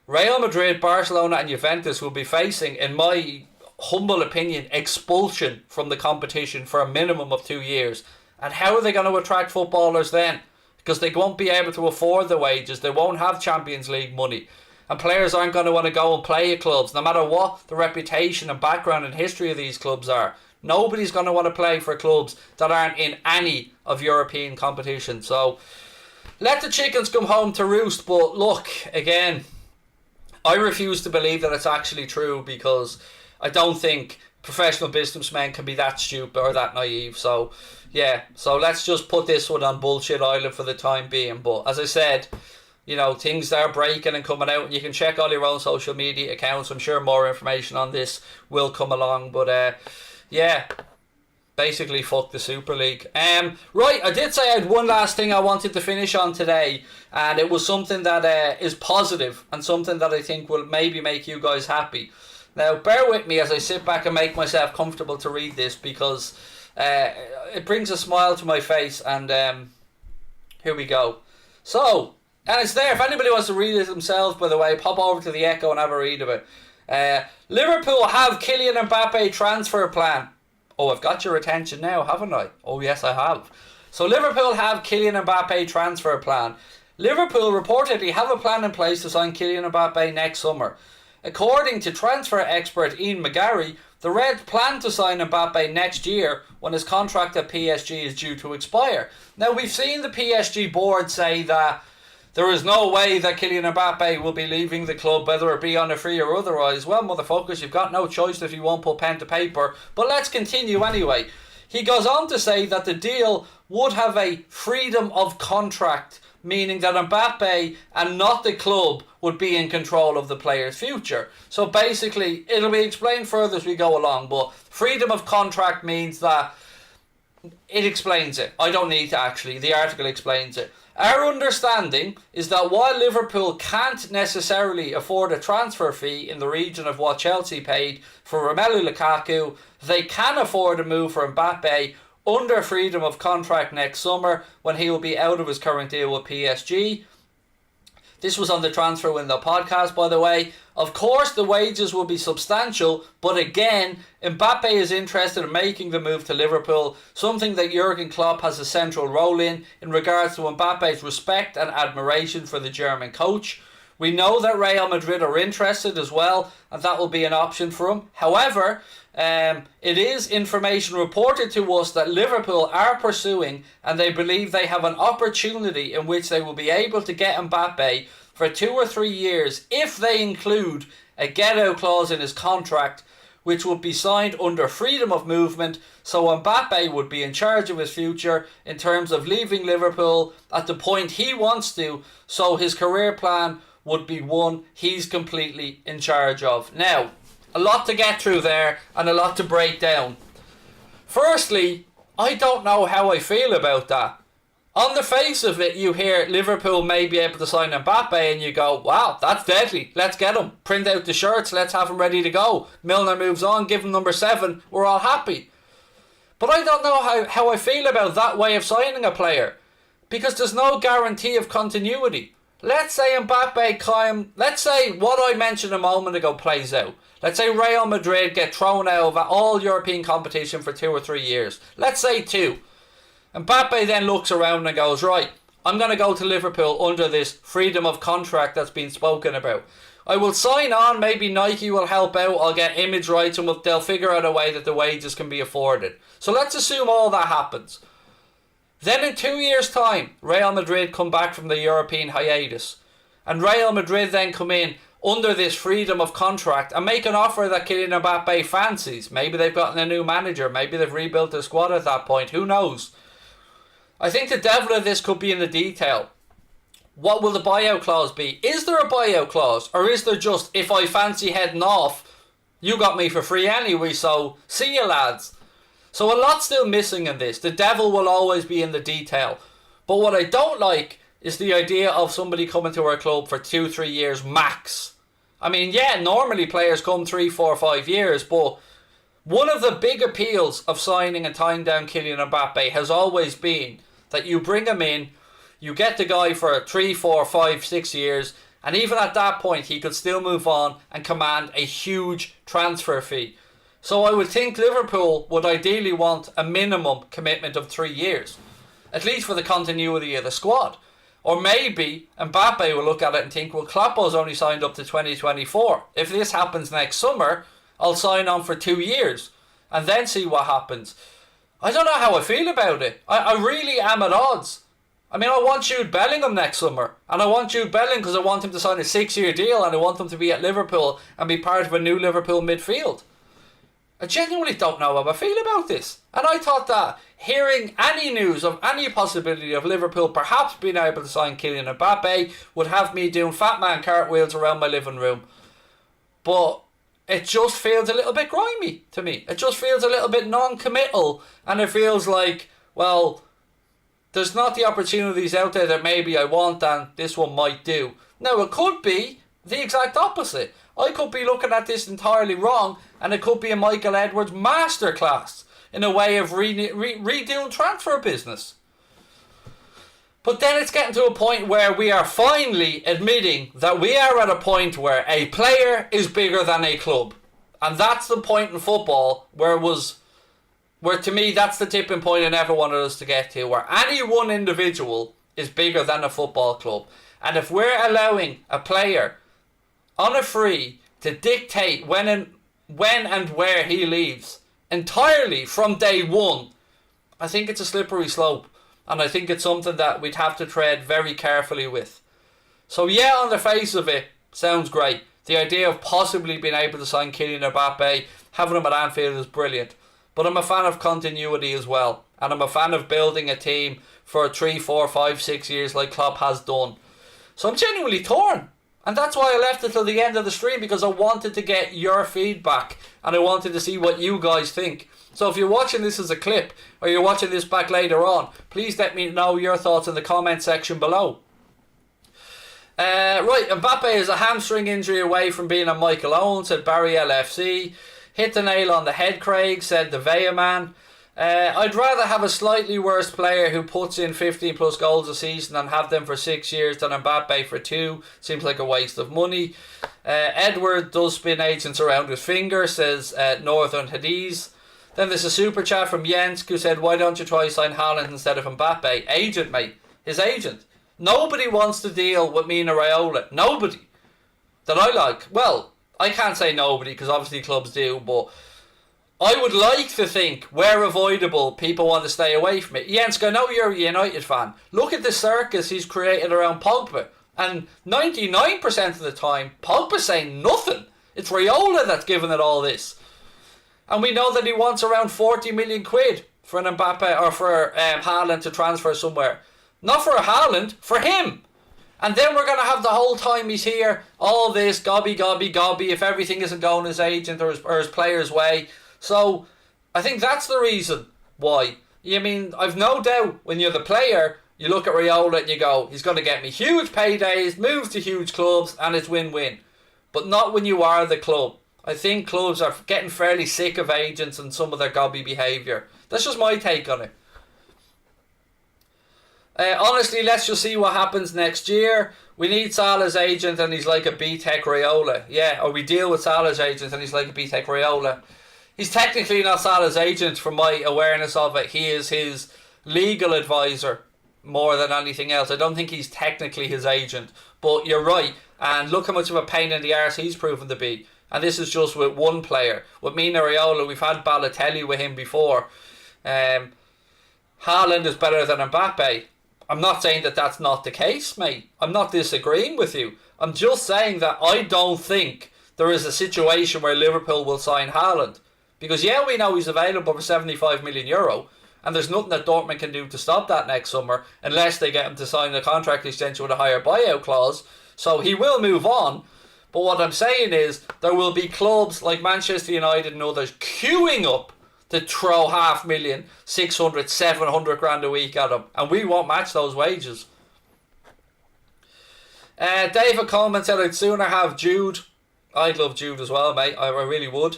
S1: Real Madrid, Barcelona and Juventus will be facing, in my humble opinion, expulsion from the competition for a minimum of 2 years. And how are they going to attract footballers then? Because they won't be able to afford the wages. They won't have Champions League money. And players aren't going to want to go and play at clubs, no matter what the reputation and background and history of these clubs are. Nobody's going to want to play for clubs that aren't in any of European competition. So let the chickens come home to roost. But look, again, I refuse to believe that it's actually true, because I don't think professional businessmen can be that stupid or that naive. So yeah, so let's just put this one on bullshit island for the time being. But as I said, you know, things are breaking and coming out, and you can check all your own social media accounts. I'm sure more information on this will come along. But yeah, basically fuck the Super League. Right, I did say I had one last thing I wanted to finish on today, and it was something that is positive and something that I think will maybe make you guys happy. Now, bear with me as I sit back and make myself comfortable to read this, because it brings a smile to my face. And here we go. So, and it's there. If anybody wants to read it themselves, by the way, pop over to the Echo and have a read of it. Liverpool have Kylian Mbappe transfer plan. Oh, I've got your attention now, haven't I? Oh, yes, I have. So, Liverpool have Kylian Mbappe transfer plan. Liverpool reportedly have a plan in place to sign Kylian Mbappe next summer. According to transfer expert Ian McGarry, the Reds plan to sign Mbappe next year, when his contract at PSG is due to expire. Now, we've seen the PSG board say that there is no way that Kylian Mbappe will be leaving the club, whether it be on a free or otherwise. Well, motherfuckers, you've got no choice if you won't put pen to paper. But let's continue anyway. He goes on to say that the deal would have a freedom of contract, meaning that Mbappe and not the club would be in control of the player's future. So basically, it'll be explained further as we go along, but freedom of contract means that it explains it. I don't need to actually. The article explains it. Our understanding is that while Liverpool can't necessarily afford a transfer fee in the region of what Chelsea paid for Romelu Lukaku, they can afford a move for Mbappe under freedom of contract next summer, when he will be out of his current deal with PSG. This was on the Transfer Window podcast, by the way. Of course, the wages will be substantial, but again, Mbappe is interested in making the move to Liverpool, something that Jurgen Klopp has a central role in regards to Mbappe's respect and admiration for the German coach. We know that Real Madrid are interested as well, and that will be an option for him. However, it is information reported to us that Liverpool are pursuing, and they believe they have an opportunity in which they will be able to get Mbappe for 2 or 3 years if they include a get-out clause in his contract, which would be signed under freedom of movement, so Mbappe would be in charge of his future in terms of leaving Liverpool at the point he wants to, so his career plan would be one he's completely in charge of. Now, a lot to get through there and a lot to break down. Firstly, I don't know how I feel about that. On the face of it, you hear Liverpool may be able to sign Mbappe and you go, wow, that's deadly. Let's get him. Print out the shirts. Let's have him ready to go. Milner moves on. Give him number 7. We're all happy. But I don't know how I feel about that way of signing a player. Because there's no guarantee of continuity. Let's say let's say what I mentioned a moment ago plays out. Let's say Real Madrid get thrown out of all European competition for 2 or 3 years. Let's say 2. Mbappe then looks around and goes, right, I'm going to go to Liverpool under this freedom of contract that's been spoken about. I will sign on, maybe Nike will help out, I'll get image rights and they'll figure out a way that the wages can be afforded. So let's assume all that happens. Then in 2 years' time, Real Madrid come back from the European hiatus. And Real Madrid then come in under this freedom of contract and make an offer that Kylian Mbappe fancies. Maybe they've gotten a new manager, maybe they've rebuilt their squad at that point, who knows? I think the devil of this could be in the detail. What will the buyout clause be? Is there a buyout clause? Or is there just, if I fancy heading off, you got me for free anyway, so see you lads. So a lot's still missing in this. The devil will always be in the detail. But what I don't like is the idea of somebody coming to our club for 2-3 years max. I mean, yeah, normally players come 3, 4, 5 years, but one of the big appeals of signing and tying down Kylian Mbappe has always been that you bring him in, you get the guy for 3, 4, 5, 6 years, and even at that point he could still move on and command a huge transfer fee. So I would think Liverpool would ideally want a minimum commitment of 3 years, at least for the continuity of the squad. Or maybe Mbappe will look at it and think, well, Kloppo's only signed up to 2024. If this happens next summer, I'll sign on for 2 years and then see what happens. I don't know how I feel about it. I really am at odds. I mean, I want Jude Bellingham next summer. And I want Jude Bellingham because I want him to sign a 6-year deal and I want him to be at Liverpool and be part of a new Liverpool midfield. I genuinely don't know how I feel about this. And I thought that hearing any news of any possibility of Liverpool perhaps being able to sign Kylian Mbappe would have me doing fat man cartwheels around my living room. But it just feels a little bit grimy to me. It just feels a little bit non-committal. And it feels like, well, there's not the opportunities out there that maybe I want and this one might do. Now, it could be the exact opposite. I could be looking at this entirely wrong and it could be a Michael Edwards masterclass in a way of redoing transfer business. But then it's getting to a point where we are finally admitting that we are at a point where a player is bigger than a club. And that's the point in football where to me that's the tipping point I never wanted us to get to, where any one individual is bigger than a football club. And if we're allowing a player on a free to dictate when and where he leaves entirely from day one, I think it's a slippery slope. And I think it's something that we'd have to tread very carefully with. So yeah, on the face of it, sounds great. The idea of possibly being able to sign Kylian Mbappe, having him at Anfield is brilliant. But I'm a fan of continuity as well. And I'm a fan of building a team for 3, 4, 5, 6 years like Klopp has done. So I'm genuinely torn. And that's why I left it till the end of the stream, because I wanted to get your feedback and I wanted to see what you guys think. So if you're watching this as a clip or you're watching this back later on, please let me know your thoughts in the comment section below. Right, Mbappe is a hamstring injury away from being a Michael Owen, said Barry LFC. Hit the nail on the head, Craig, said the Vea man. I'd rather have a slightly worse player who puts in 15 plus goals a season and have them for 6 years than Mbappe for 2. Seems like a waste of money. Edward does spin agents around his finger, says Northern Hadiz. Then there's a super chat from Jens who said, why don't you try sign Haaland instead of Mbappe? Agent, mate. His agent. Nobody wants to deal with Mina Raiola. Nobody. That I like. Well, I can't say nobody because obviously clubs do, but I would like to think, where avoidable, people want to stay away from it. Jens, I know you're a United fan. Look at the circus he's created around Pogba. And 99% of the time, Pogba's saying nothing. It's Raiola that's giving it all this. And we know that he wants around 40 million quid for an Mbappe or for Haaland to transfer somewhere. Not for Haaland, for him. And then we're going to have the whole time he's here, all this gobby if everything isn't going his agent or his player's way. So I think that's the reason why. I mean, I've no doubt when you're the player, you look at Raiola and you go, he's going to get me huge paydays, moves to huge clubs, and it's win-win. But not when you are the club. I think clubs are getting fairly sick of agents and some of their gobby behaviour. That's just my take on it. Honestly, let's just see what happens next year. We need Salah's agent and he's like a B-Tech Raiola. Yeah, or we deal with Salah's agent and he's like a B-Tech Raiola. He's technically not Salah's agent from my awareness of it. He is his legal advisor more than anything else. I don't think he's technically his agent. But you're right. And look how much of a pain in the arse he's proven to be. And this is just with one player. With Mino Raiola, we've had Balotelli with him before. Haaland is better than Mbappe. I'm not saying that that's not the case, mate. I'm not disagreeing with you. I'm just saying that I don't think there is a situation where Liverpool will sign Haaland. Because yeah, we know he's available for €75 million. And there's nothing that Dortmund can do to stop that next summer. Unless they get him to sign a contract extension with a higher buyout clause. So he will move on. But what I'm saying is, there will be clubs like Manchester United and others queuing up to throw $500,000, 600, 700 grand a week at him. And we won't match those wages. David Coleman said, I'd sooner have Jude. I'd love Jude as well, mate. I really would.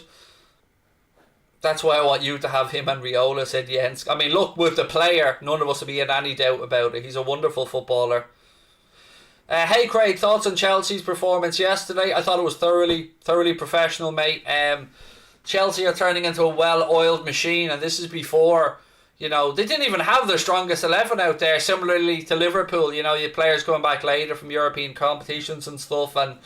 S1: That's why I want you to have him and Raiola, said Jens. I mean, look, with the player, none of us will be in any doubt about it. He's a wonderful footballer. Hey Craig, thoughts on Chelsea's performance yesterday? I thought it was thoroughly professional, mate. Chelsea are turning into a well-oiled machine, and this is before, they didn't even have their strongest 11 out there, similarly to Liverpool. You have players coming back later from European competitions and stuff, and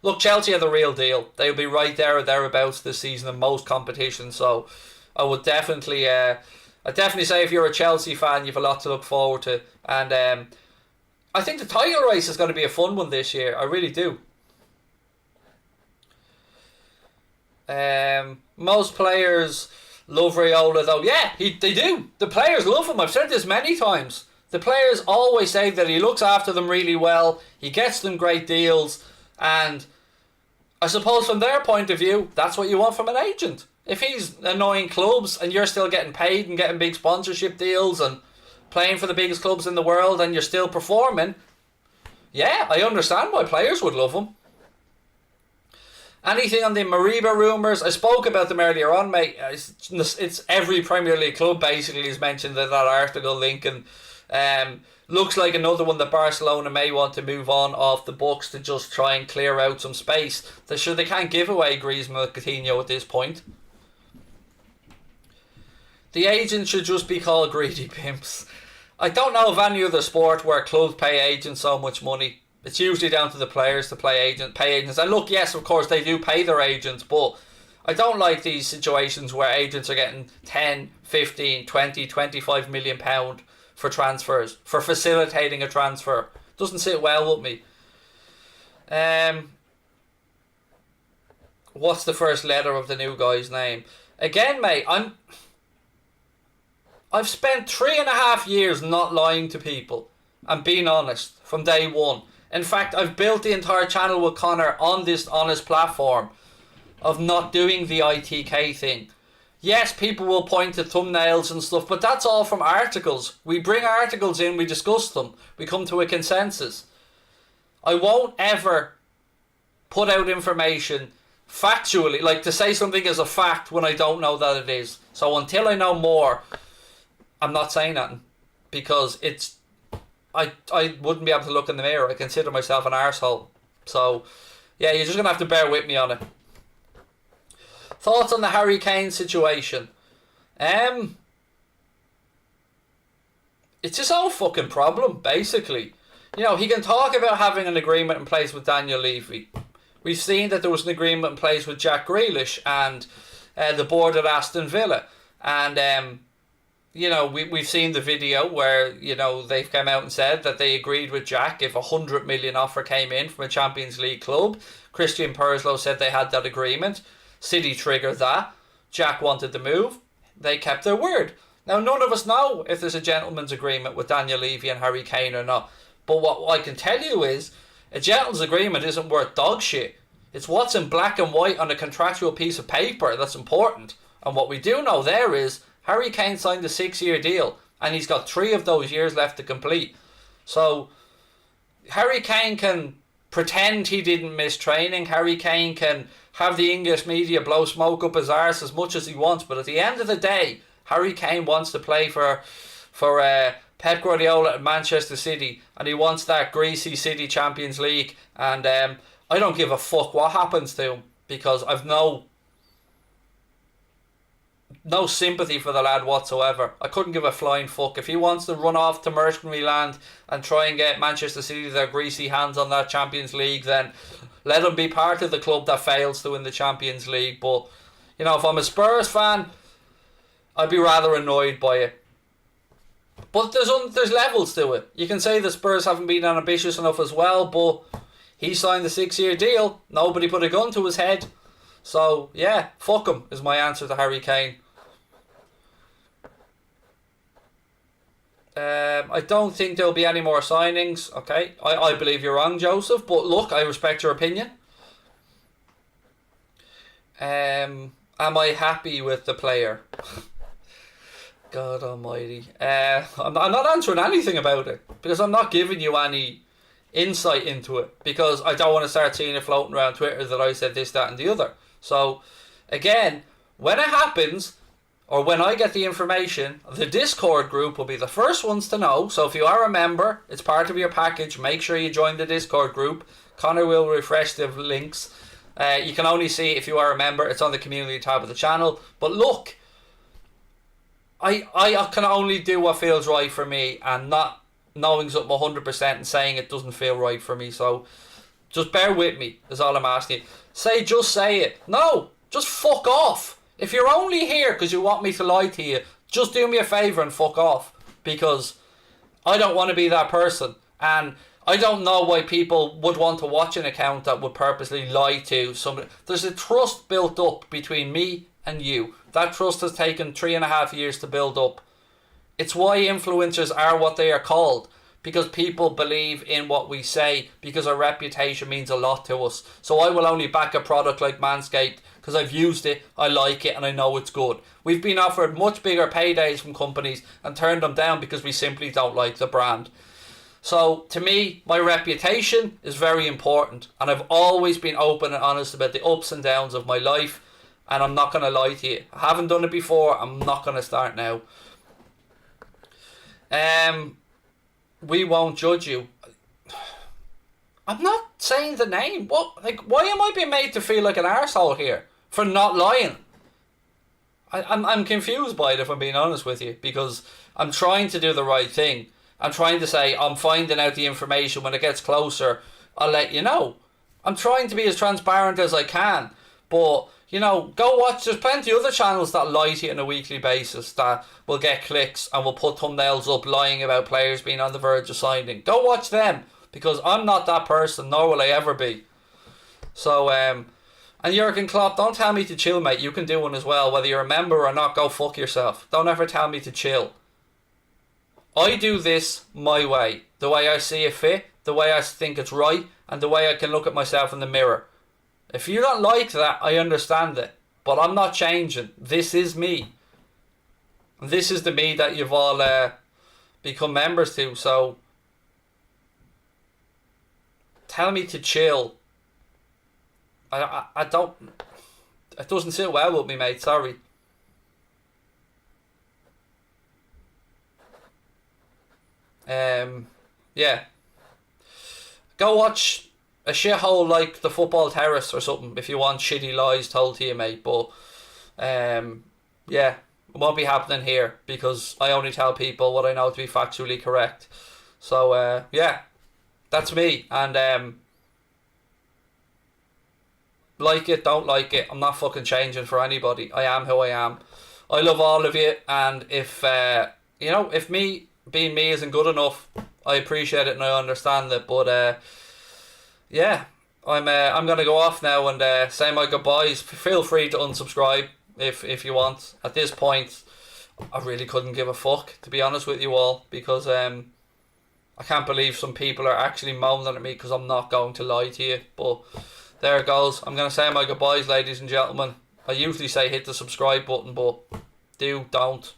S1: look, Chelsea are the real deal. They'll be right there or thereabouts this season in most competitions, so I would definitely say if you're a Chelsea fan, you've a lot to look forward to, and I think the title race is going to be a fun one this year. I really do. Most players love Raiola though. Yeah, they do. The players love him. I've said this many times. The players always say that he looks after them really well. He gets them great deals. And I suppose from their point of view, that's what you want from an agent. If he's annoying clubs and you're still getting paid and getting big sponsorship deals and playing for the biggest clubs in the world and you're still performing, yeah, I understand why players would love him. Anything on the Mariba rumours? I spoke about them earlier on, mate. It's every Premier League club basically is mentioned in that article link, and looks like another one that Barcelona may want to move on off the books to just try and clear out some space. They can't give away Griezmann and Coutinho at this point. The agents should just be called greedy pimps. I don't know of any other sport where clubs pay agents so much money. It's usually down to the players to pay agents. And look, yes, of course, they do pay their agents, but I don't like these situations where agents are getting 10, 15, 20, 25 million pound for transfers, for facilitating a transfer. Doesn't sit well with me. What's the first letter of the new guy's name? Again, mate, I've spent 3.5 years not lying to people and being honest from day one. In fact, I've built the entire channel with Connor on this honest platform of not doing the ITK thing. Yes, people will point to thumbnails and stuff, but that's all from articles. We bring articles in, we discuss them, we come to a consensus. I won't ever put out information factually, like to say something is a fact when I don't know that it is. So until I know more, I'm not saying nothing, because I wouldn't be able to look in the mirror. I consider myself an arsehole. So, yeah, you're just going to have to bear with me on it. Thoughts on the Harry Kane situation? It's his own fucking problem, basically. He can talk about having an agreement in place with Daniel Levy. We've seen that there was an agreement in place with Jack Grealish and the board at Aston Villa. And we've seen the video where, they've come out and said that they agreed with Jack if a 100 million offer came in from a Champions League club. Christian Perslow said they had that agreement. City triggered that. Jack wanted the move. They kept their word. Now, none of us know if there's a gentleman's agreement with Daniel Levy and Harry Kane or not. But what I can tell you is, a gentleman's agreement isn't worth dog shit. It's what's in black and white on a contractual piece of paper that's important. And what we do know there is, Harry Kane signed a 6-year deal, and he's got 3 of those years left to complete. So, Harry Kane can pretend he didn't miss training. Harry Kane can have the English media blow smoke up his arse as much as he wants. But at the end of the day, Harry Kane wants to play for Pep Guardiola at Manchester City, and he wants that greasy City Champions League. And I don't give a fuck what happens to him, because I've no sympathy for the lad whatsoever. I couldn't give a flying fuck. If he wants to run off to mercenary land and try and get Manchester City their greasy hands on that Champions League, then let him be part of the club that fails to win the Champions League. But, you know, if I'm a Spurs fan, I'd be rather annoyed by it. But there's levels to it. You can say the Spurs haven't been ambitious enough as well, but he signed the 6-year deal. Nobody put a gun to his head. So, yeah, fuck him is my answer to Harry Kane. I don't think there'll be any more signings. Okay, I believe you're wrong, Joseph, but look, I respect your opinion. Am I happy with the player? God almighty. I'm not answering anything about it, because I'm not giving you any insight into it, because I don't want to start seeing it floating around Twitter that I said this, that and the other. So, again, when it happens, or when I get the information, the Discord group will be the first ones to know. So if you are a member, it's part of your package, make sure you join the Discord group. Connor will refresh the links. You can only see if you are a member. It's on the community tab of the channel. But look, I can only do what feels right for me, and not knowing something 100% and saying it doesn't feel right for me. So just bear with me, is all I'm asking. Just say it. No, just fuck off. If you're only here because you want me to lie to you, just do me a favour and fuck off. Because I don't want to be that person. And I don't know why people would want to watch an account that would purposely lie to somebody. There's a trust built up between me and you. That trust has taken 3.5 years to build up. It's why influencers are what they are called. Because people believe in what we say, because our reputation means a lot to us. So I will only back a product like Manscaped because I've used it, I like it, and I know it's good. We've been offered much bigger paydays from companies and turned them down because we simply don't like the brand. So to me, my reputation is very important, and I've always been open and honest about the ups and downs of my life, and I'm not going to lie to you. I haven't done it before, I'm not going to start now. We won't judge you. I'm not saying the name. What? Like, why am I being made to feel like an arsehole here for not lying? I'm confused by it, if I'm being honest with you, because I'm trying to do the right thing. I'm trying to say I'm finding out the information. When it gets closer, I'll let you know. I'm trying to be as transparent as I can, but you know, go watch. There's plenty of other channels that lie to you on a weekly basis that will get clicks and will put thumbnails up lying about players being on the verge of signing. Go watch them, because I'm not that person, nor will I ever be. So, and Jurgen Klopp, don't tell me to chill, mate. You can do one as well. Whether you're a member or not, go fuck yourself. Don't ever tell me to chill. I do this my way. The way I see it fit, the way I think it's right, and the way I can look at myself in the mirror. If you don't like that, I understand it. But I'm not changing. This is me. This is the me that you've all become members to. So, tell me to chill. I don't... It doesn't sit well with me, mate. Sorry. Yeah. Go watch a shithole like the Football Terrace or something if you want shitty lies told to you, mate. But yeah, it won't be happening here, because I only tell people what I know to be factually correct. So yeah, that's me. And like it, don't like it, I'm not fucking changing for anybody. I am who I am. I love all of you, and if you know, if me being me isn't good enough, I appreciate it and I understand it. But yeah, I'm gonna go off now and say my goodbyes. Feel free to unsubscribe. if you want. At this point, I really couldn't give a fuck, to be honest with you all, because I can't believe some people are actually moaning at me because I'm not going to lie to you. But there it goes. I'm going to say my goodbyes, ladies and gentlemen. I usually say hit the subscribe button, but don't.